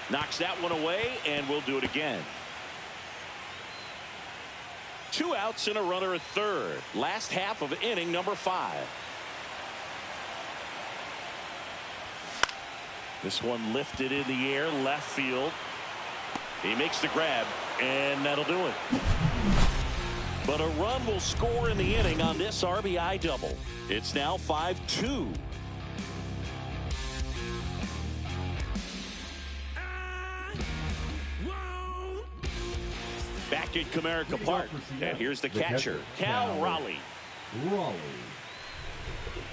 Speaker 1: Knocks that one away, and we'll do it again. 2 outs and a runner at third. Last half of inning number 5. This one lifted in the air, left field. He makes the grab, and that'll do it. But a run will score in the inning on this RBI double. It's now 5-2. Back at Comerica Park, and here's the catcher, Cal Raleigh.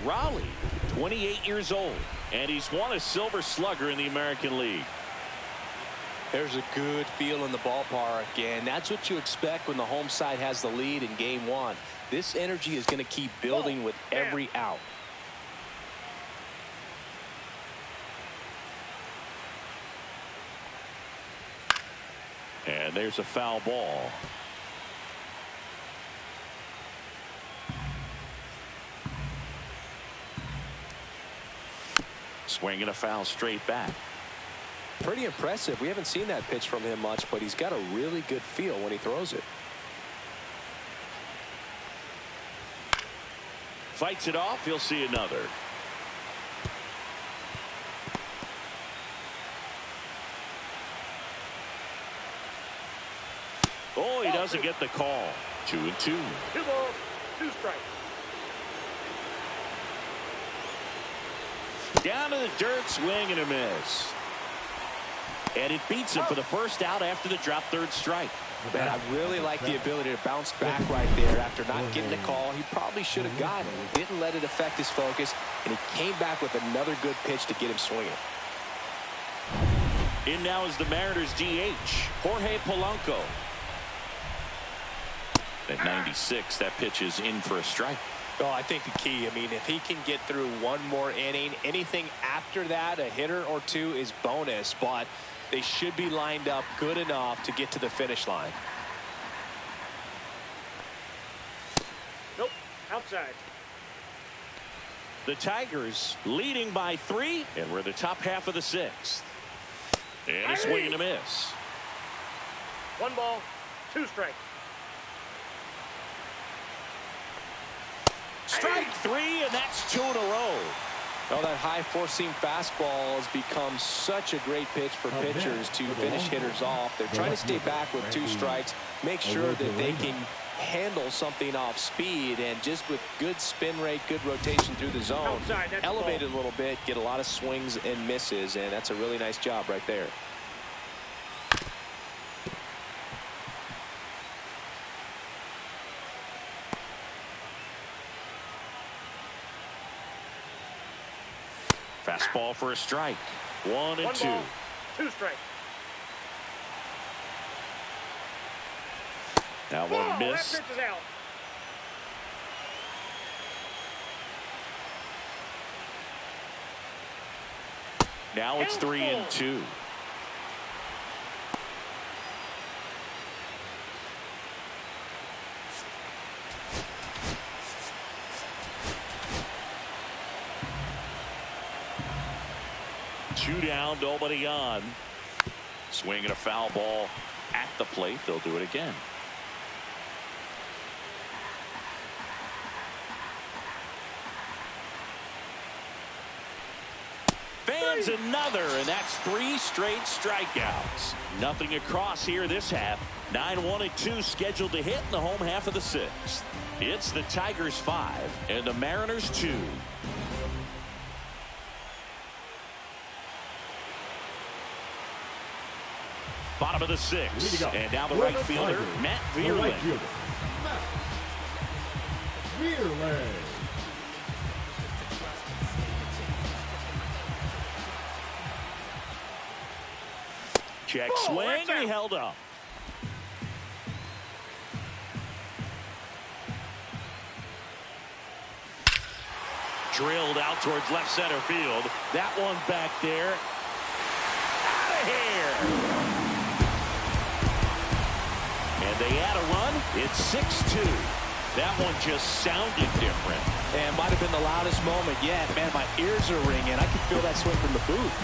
Speaker 1: Raleigh, 28 years old, and he's won a Silver Slugger in the American League.
Speaker 2: There's a good feel in the ballpark, and that's what you expect when the home side has the lead in game 1. This energy is going to keep building with every out.
Speaker 1: And there's a foul ball. Swinging a foul straight back.
Speaker 2: Pretty impressive. We haven't seen that pitch from him much, but he's got a really good feel when he throws it.
Speaker 1: Fights it off. He'll see another. Oh, he doesn't get the call. 2-2.
Speaker 4: 2 balls, 2 strikes.
Speaker 1: Down to the dirt, swing and a miss. And it beats him for the first out after the drop third strike.
Speaker 2: Man, I really like the ability to bounce back right there after not getting the call. He probably should have gotten it. He didn't let it affect his focus, and he came back with another good pitch to get him swinging.
Speaker 1: In now is the Mariners DH, Jorge Polanco. At 96, that pitch is in for a strike.
Speaker 2: Well, I think the key, I mean, if he can get through one more inning, anything after that, a hitter or two is bonus, but they should be lined up good enough to get to the finish line.
Speaker 4: Nope, outside.
Speaker 1: The Tigers leading by 3, and we're in the top half of the 6th. And a swing and a miss.
Speaker 4: 1 ball, 2 strikes.
Speaker 1: Strike 3, and that's 2 in a row.
Speaker 2: Well, that high four-seam fastball has become such a great pitch for pitchers to finish hitters off. They're trying to stay back with 2 strikes, make sure that they can handle something off speed, and just with good spin rate, good rotation through the zone, elevate it a little bit, get a lot of swings and misses, and that's a really nice job right there.
Speaker 1: Fastball for a strike. 1-2.
Speaker 4: 2 strikes.
Speaker 1: That one missed.
Speaker 4: That pitch is out.
Speaker 1: Now it's 3-2. Two down, nobody on. Swinging a foul ball at the plate. They'll do it again. Fans another, and that's 3 straight strikeouts. Nothing across here this half. 9-1-2 scheduled to hit in the home half of the 6th. It's the Tigers 5 and the Mariners 2. Bottom of the 6th, and now the right fielder, Matt Vierling. Check swing, and he held up. Drilled out towards left center field. That one back there. Out of here. And they add a run. It's 6-2. That one just sounded different.
Speaker 2: And might have been the loudest moment yet. Man, my ears are ringing. I can feel that swing from the booth.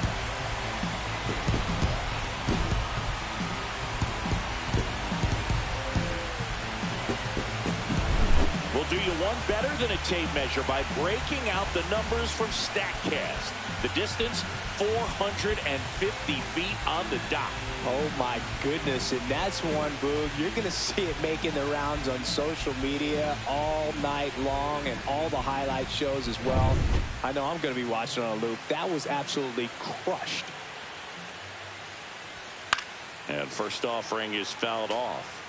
Speaker 1: We'll do you one better than a tape measure by breaking out the numbers from StatCast. The distance, 450 feet on the dot.
Speaker 2: Oh, my goodness. And that's one, Boog. You're going to see it making the rounds on social media all night long and all the highlight shows as well. I know I'm going to be watching on a loop. That was absolutely crushed.
Speaker 1: And first offering is fouled off.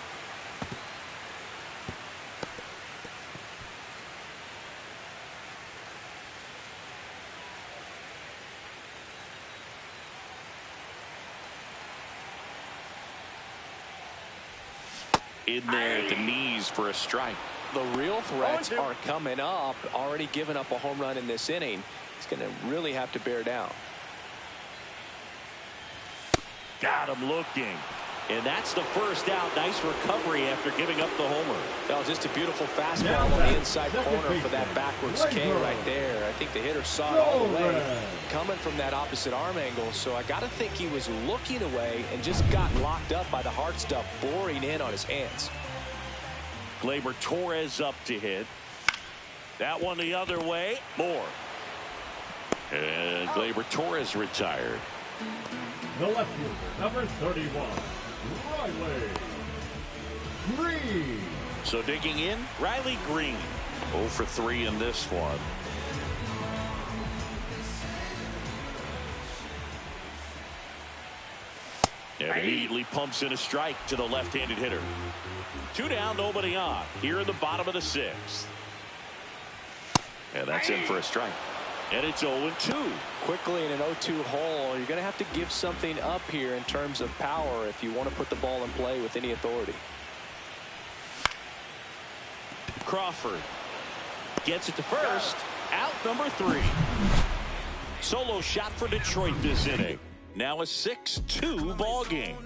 Speaker 1: In there at the knees for a strike.
Speaker 2: The real threats are coming up. Already given up a home run in this inning. He's going to really have to bear down.
Speaker 1: Got him looking. And that's the first out. Nice recovery after giving up the homer.
Speaker 2: That was just a beautiful fastball on the inside corner for that backwards K right there. I think the hitter saw it all the way coming from that opposite arm angle. So I got to think he was looking away and just got locked up by the hard stuff boring in on his hands.
Speaker 1: Gleyber Torres up to hit. That one the other way. More. And Gleyber Torres retired.
Speaker 3: The left fielder, number 31, Riley Green.
Speaker 1: So digging in, Riley Green. 0 for 3 in this one. And immediately pumps in a strike to the left-handed hitter. 2 down, nobody on. Here in the bottom of the 6th. And that's in for a strike. And it's 0-2.
Speaker 2: Quickly in an 0-2 hole, you're going to have to give something up here in terms of power if you want to put the ball in play with any authority.
Speaker 1: Crawford gets it to first. Out number 3. Solo shot for Detroit this inning. Now a 6-2 ball game.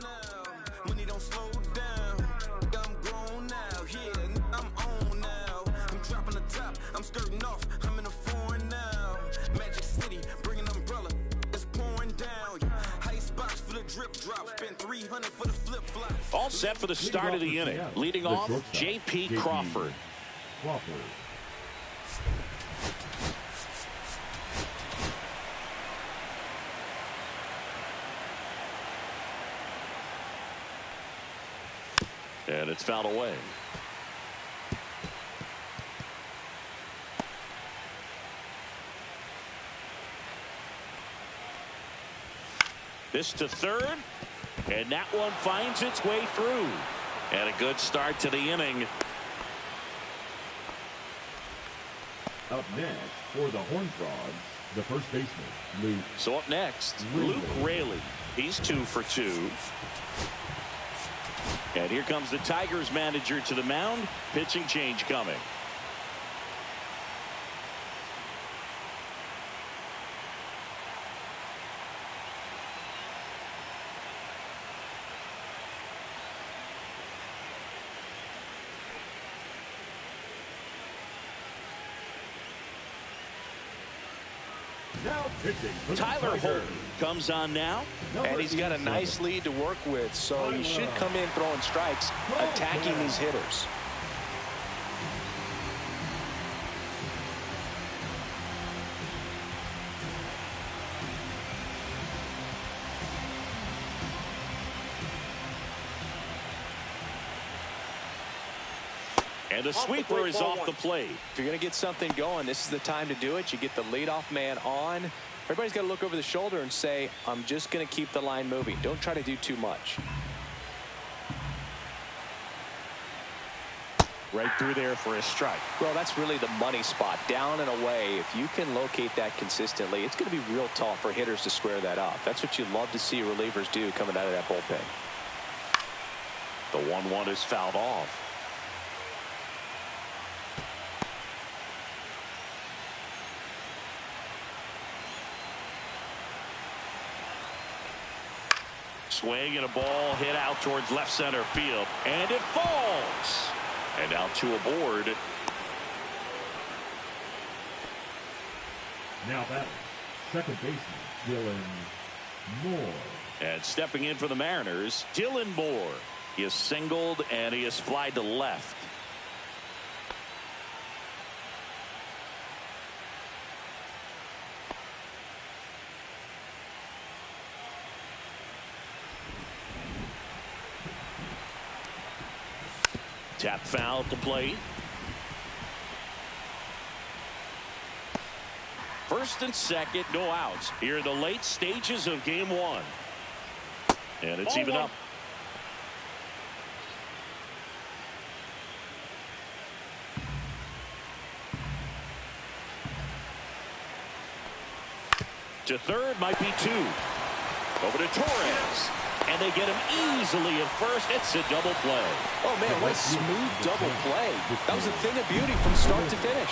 Speaker 1: I'm skirting off. I'm in a foreign now. Magic City, bring an umbrella. It's pouring down. Ice box for the drip drop. Spend 300 for the flip flop. All set for the start of the inning. Leading off, J.P. Crawford. And it's fouled away. This to third, and that one finds its way through. And a good start to the inning.
Speaker 3: Up next for the Horned Frogs, the first baseman, Luke.
Speaker 1: So up next, Luke Raley. He's 2 for 2. And here comes the Tigers manager to the mound. Pitching change coming.
Speaker 3: Now pitching for the
Speaker 1: Tyler
Speaker 3: Tigers.
Speaker 1: Holton comes on now.
Speaker 2: And he's got a nice lead to work with, so he should come in throwing strikes, attacking these hitters.
Speaker 1: And the sweeper is off the plate.
Speaker 2: If you're going to get something going, this is the time to do it. You get the leadoff man on. Everybody's got to look over the shoulder and say, I'm just going to keep the line moving. Don't try to do too much.
Speaker 1: Right through there for a strike.
Speaker 2: Well, that's really the money spot. Down and away. If you can locate that consistently, it's going to be real tough for hitters to square that up. That's what you love to see relievers do coming out of that bullpen.
Speaker 1: The 1-1 is fouled off. Swing and a ball hit out towards left center field. And it falls. And now two aboard.
Speaker 3: Now batting, second baseman, Dylan Moore.
Speaker 1: And stepping in for the Mariners, Dylan Moore. He is singled and he is flied to left. Tap foul to plate. First and second, no outs. Here in the late stages of game one. And it's even up. To third, might be two. Over to Torres. And they get him easily at first. It's a double play.
Speaker 2: Oh, man, what a smooth double play. That was a thing of beauty from start to finish.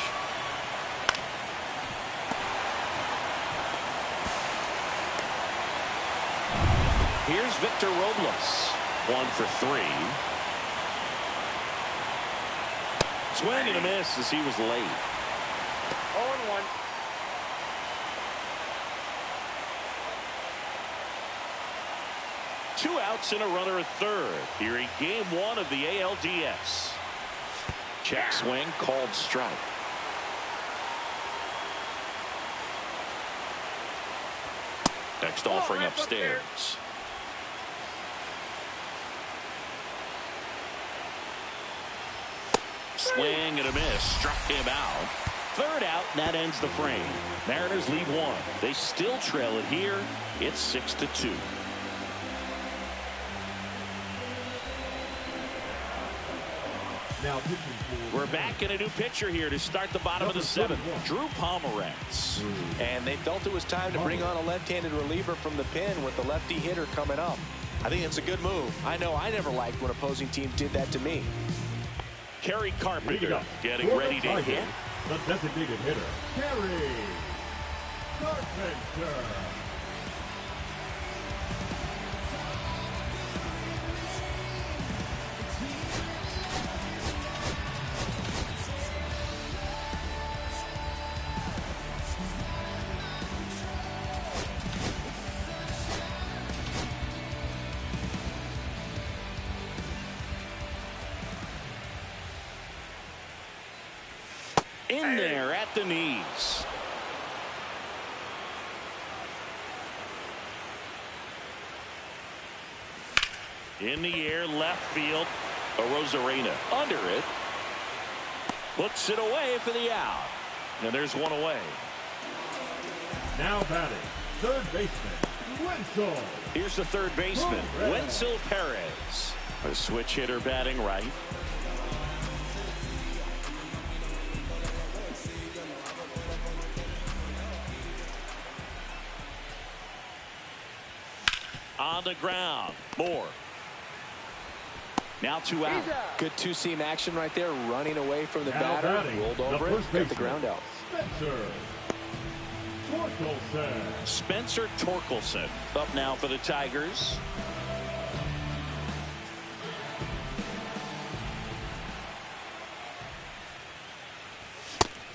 Speaker 1: Here's Victor Robles. 1 for 3. Swing and a miss as he was late.
Speaker 4: 0-1.
Speaker 1: Two outs and a runner at third here in game one of the ALDS. Check swing, called strike. Next offering upstairs. Swing and a miss. Struck him out. Third out, and that ends the frame. Mariners lead one. They still trail it here. It's 6-2.
Speaker 3: Now pitching for
Speaker 1: We're back in a new pitcher here to start the bottom of the seventh. Drew Pomeranz.
Speaker 2: And they felt it was time to bring on a left-handed reliever from the pen with the lefty hitter coming up. I think it's a good move. I know I never liked when opposing teams did that to me.
Speaker 1: Kerry Carpenter getting ready to hit.
Speaker 3: the designated hitter, Kerry Carpenter.
Speaker 1: In there at the knees. In the air, left field. Arozarena under it. Puts it away for the out. And there's one away.
Speaker 3: Now batting, third baseman, Wenzel.
Speaker 1: Here's the third baseman, Wenzel Perez. A switch hitter batting right. On the ground, Moore. Now 2 out.
Speaker 2: Good two-seam action right there, running away from the
Speaker 3: Now
Speaker 2: batter,
Speaker 3: batting,
Speaker 2: rolled
Speaker 3: the
Speaker 2: over it,
Speaker 3: first
Speaker 2: got the
Speaker 3: baseman,
Speaker 2: ground out.
Speaker 1: Spencer Torkelson up now for the Tigers.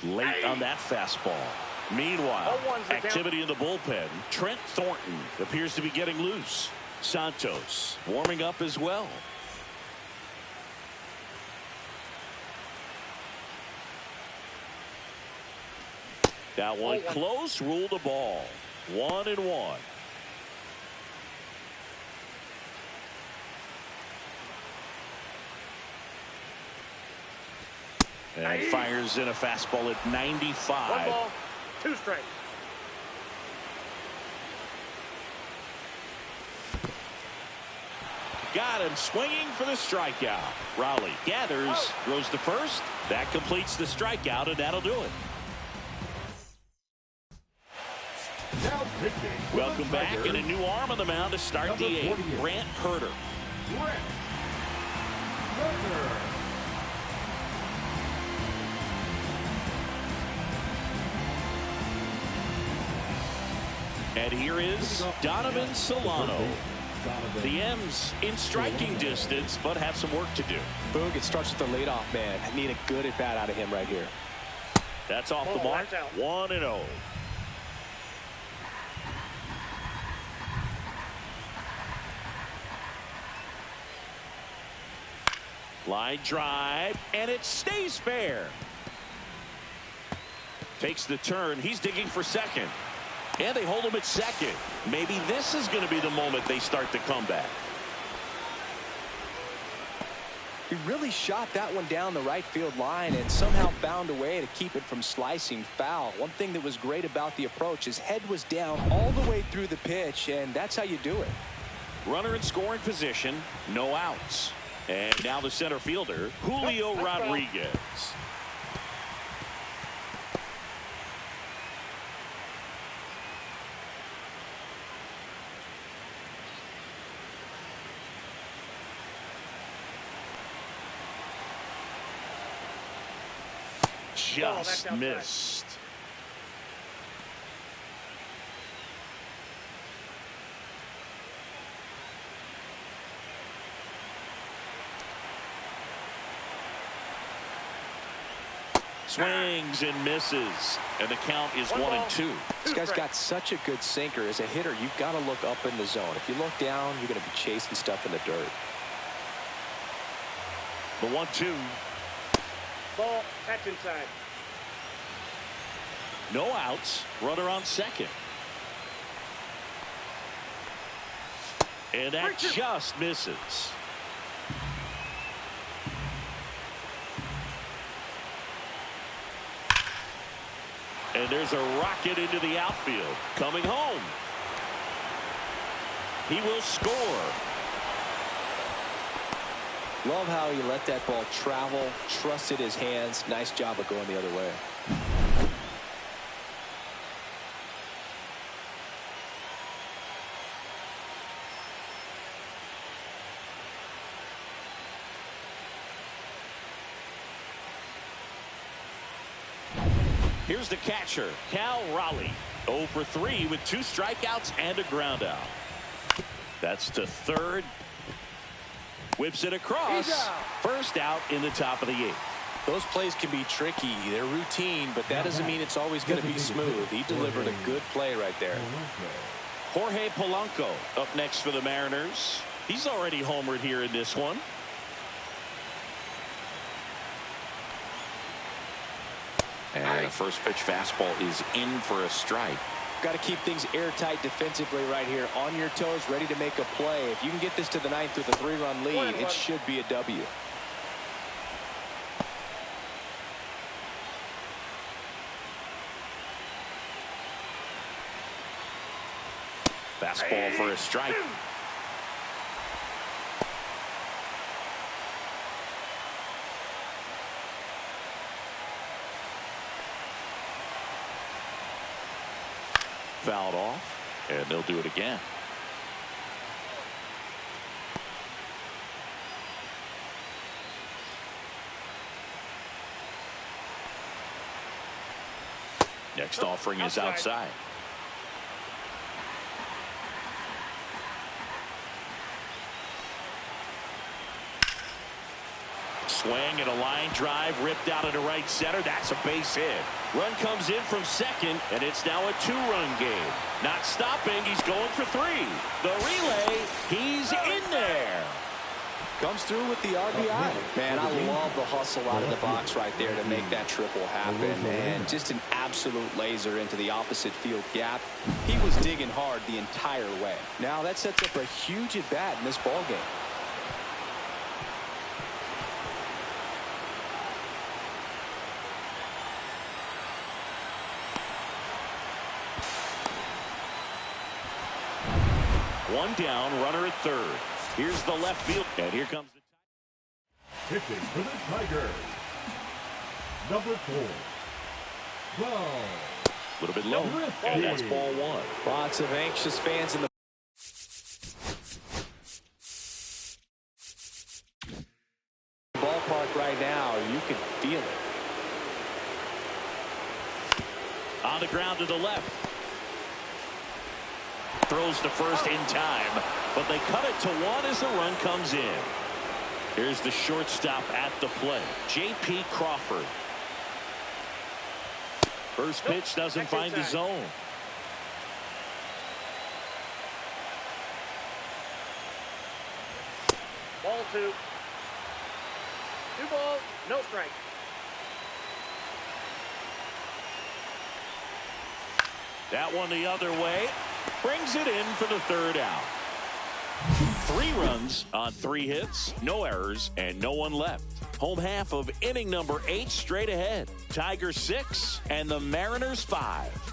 Speaker 1: Late on that fastball. Meanwhile, activity in the bullpen. Trent Thornton appears to be getting loose. Santos warming up as well. That one close, ruled a ball. 1-1. And fires in a fastball at 95.
Speaker 4: 1 ball, 2 strikes.
Speaker 1: Got him swinging for the strikeout. Raleigh gathers, throws to first. That completes the strikeout, and that'll do it. Welcome back, and a new arm on the mound to start the 8th. Grant Herter. And here is Donovan Solano. The M's in striking distance, but have some work to do.
Speaker 2: Boog, it starts with the leadoff man. I need a good at bat out of him right here.
Speaker 1: That's off the mark. 1-0. Line drive, and it stays fair. Takes the turn. He's digging for second. And they hold him at second. Maybe this is going to be the moment they start the comeback.
Speaker 2: He really shot that one down the right field line and somehow found a way to keep it from slicing foul. One thing that was great about the approach, his head was down all the way through the pitch, and that's how you do it.
Speaker 1: Runner in scoring position, no outs. And now the center fielder, Julio Rodriguez. Just missed. Swings and misses, and the count is 1-2.
Speaker 2: This guy's got such a good sinker. As a hitter, you've got to look up in the zone. If you look down, you're going to be chasing stuff in the dirt.
Speaker 1: The 1-2.
Speaker 4: Ball, catch inside.
Speaker 1: No outs. Runner on second. And that just misses. And there's a rocket into the outfield. Coming home. He will score.
Speaker 2: Love how he let that ball travel, trusted his hands. Nice job of going the other way.
Speaker 1: Here's the catcher, Cal Raleigh. 0 for 3 with 2 strikeouts and a ground out. That's to third. Whips it across. First out in the top of the 8th.
Speaker 2: Those plays can be tricky. They're routine, but that doesn't mean it's always going to be smooth. He delivered a good play right there.
Speaker 1: Jorge Polanco up next for the Mariners. He's already homered here in this one.
Speaker 5: And the first pitch fastball is in for a strike.
Speaker 2: Got to keep things airtight defensively right here. On your toes, ready to make a play. If you can get this to the 9th with a 3-run lead, it should be a W.
Speaker 1: Fastball for a strike. Fouled off, and they'll do it again. Next offering is outside. Swing and a line drive ripped out into right center. That's a base hit. Run comes in from second, and it's now a two-run game. Not stopping. He's going for three. The relay. He's in there.
Speaker 2: Comes through with the RBI. Man, I love the hustle out of the box right there to make that triple happen. And just an absolute laser into the opposite field gap. He was digging hard the entire way. Now that sets up a huge at-bat in this ball game.
Speaker 1: One down, runner at third. Here's the left field, and here comes the
Speaker 3: pitching for the Tigers. Number 4. Ball.
Speaker 1: A little bit low, and that's ball one.
Speaker 2: Lots of anxious fans in the ballpark right now. You can feel it.
Speaker 1: On the ground to the left. Throws to first in time, but they cut it to one as the run comes in. Here's the shortstop at the plate, J.P. Crawford. First pitch doesn't find the zone.
Speaker 4: Ball 2. 2 balls, no strike.
Speaker 1: That one the other way. Brings it in for the third out. 3 runs on 3 hits, no errors, and no one left. Home half of inning number 8 straight ahead. Tigers 6 and the Mariners 5.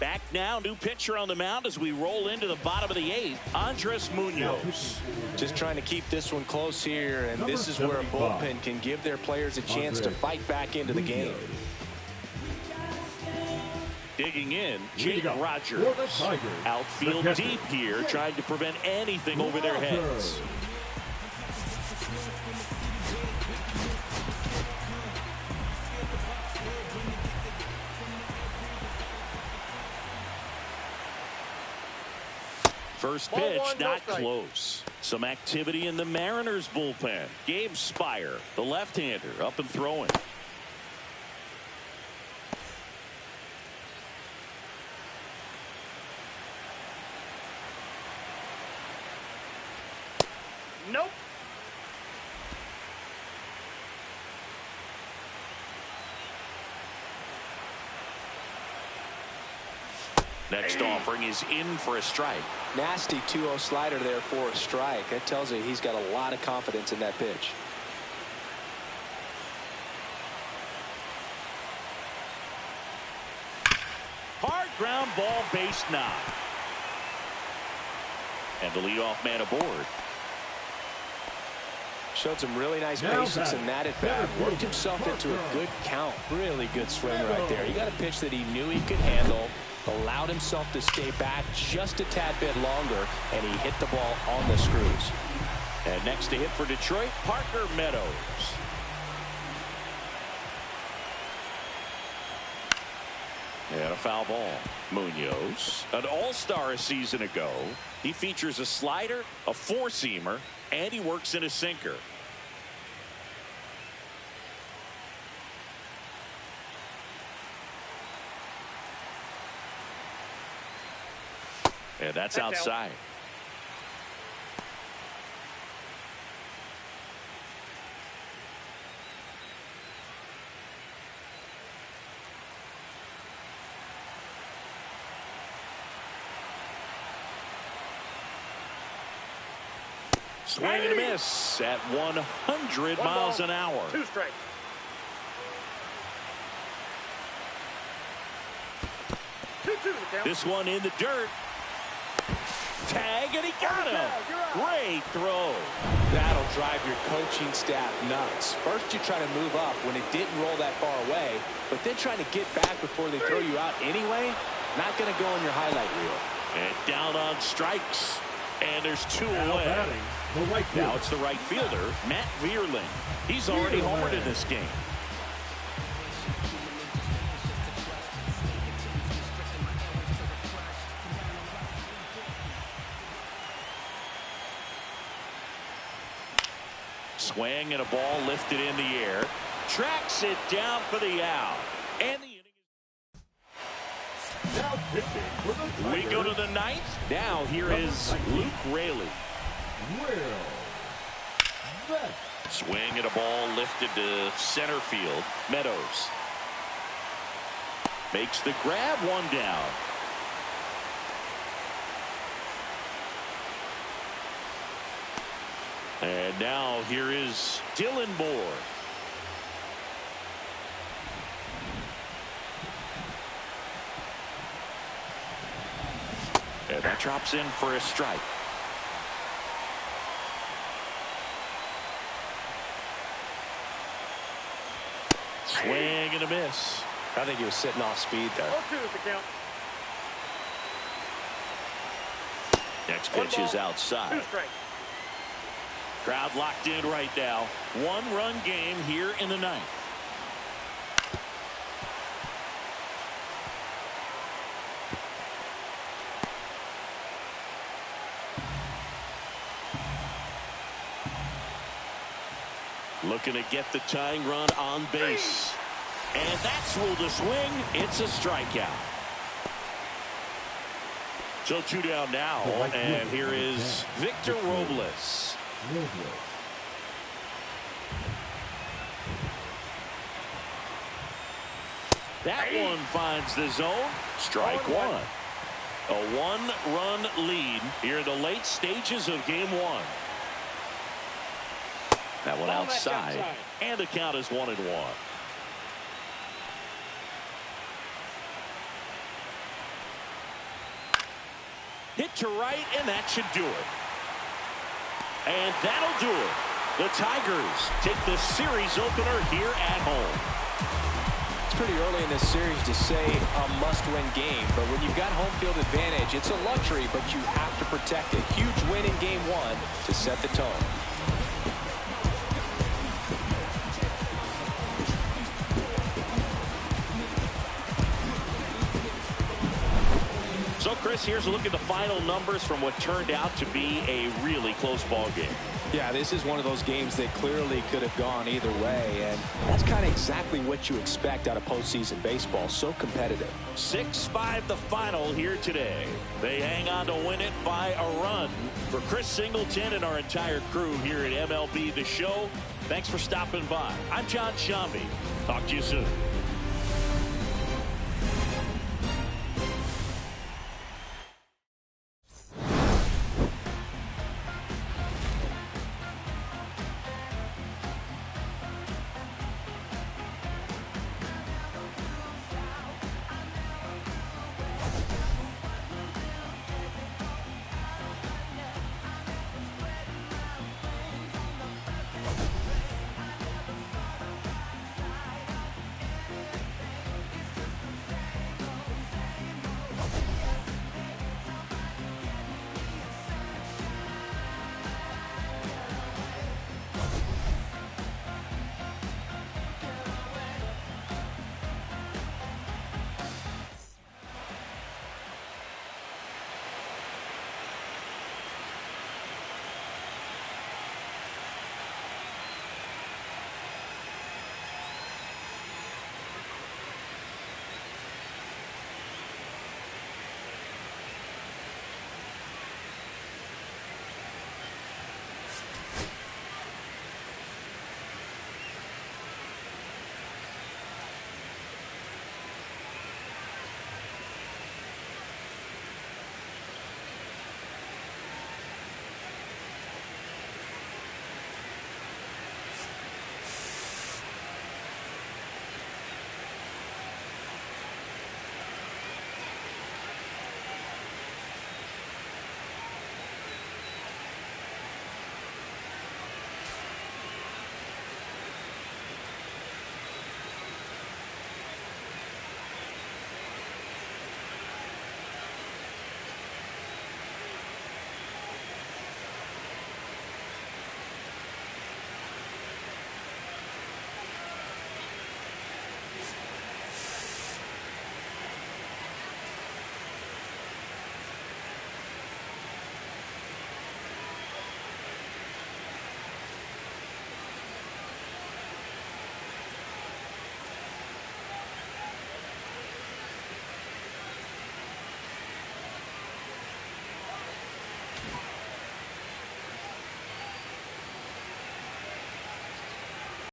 Speaker 1: Back now, new pitcher on the mound as we roll into the bottom of the 8th, Andres Munoz.
Speaker 2: Just trying to keep this one close here, and this is where a bullpen can give their players a chance to fight back into the game.
Speaker 1: Digging in, Jake Rogers. Outfield deep here, trying to prevent anything over their heads. First pitch, not close. Some activity in the Mariners bullpen. Gabe Spire, the left-hander, up and throwing.
Speaker 4: Nope.
Speaker 1: Next offering is in for a strike.
Speaker 2: Nasty 2-0 slider there for a strike. That tells you he's got a lot of confidence in that pitch.
Speaker 1: Hard ground ball, base knock. And the leadoff man aboard.
Speaker 2: Showed some really nice patience in that at bat. Worked himself into a good count. Really good swing right there. He got a pitch that he knew he could handle. Allowed himself to stay back just a tad bit longer, and he hit the ball on the screws.
Speaker 1: And next to hit for Detroit, Parker Meadows. And a foul ball. Munoz, an all-star a season ago. He features a slider, a four-seamer, and he works in a sinker. And that's outside. Swing and a miss at 100 miles an hour.
Speaker 4: 2 strikes.
Speaker 1: This one in the dirt. Tag, and he got him. Great throw.
Speaker 2: That'll drive your coaching staff nuts. First you try to move up when it didn't roll that far away, but then trying to get back before they throw you out anyway, not going to go on your highlight reel.
Speaker 1: And down on strikes, and there's 2
Speaker 3: Now
Speaker 1: away.
Speaker 3: batting, The right fielder.
Speaker 1: Now it's the right fielder, Matt Vierling. He's already homered in this game. Swing and a ball lifted in the air. Tracks it down for the out. And the inning is...
Speaker 3: Now pitching for the Tigers.
Speaker 1: We go to the ninth. Now here is Luke Raley.
Speaker 3: Will Vest.
Speaker 1: Swing and a ball lifted to center field. Meadows makes the grab, one down. And now here is Dylan Moore. And that drops in for a strike. Swing and a miss.
Speaker 2: I think he was sitting off speed there.
Speaker 4: 0-2 is the count.
Speaker 1: Next pitch is outside.
Speaker 4: 2 strikes.
Speaker 1: Crowd locked in right now. 1-run game here in the ninth. Looking to get the tying run on base. And that's ruled a swing. It's a strikeout. So 2 down now. And here is Victor Robles. That one finds the zone. Strike one. A 1-run lead here in the late stages of game 1. That one outside. And the count is 1-1. Hit to right, and that should do it. And that'll do it. The Tigers take the series opener here at home.
Speaker 2: It's pretty early in this series to say a must-win game, but when you've got home field advantage, it's a luxury, but you have to protect it. Huge win in game 1 to set the tone.
Speaker 1: So, Chris, here's a look at the final numbers from what turned out to be a really close ball game.
Speaker 2: Yeah, this is one of those games that clearly could have gone either way, and that's kind of exactly what you expect out of postseason baseball. So competitive.
Speaker 1: 6-5 the final here today. They hang on to win it by a run. For Chris Singleton and our entire crew here at MLB The Show, thanks for stopping by. I'm John Shambi. Talk to you soon.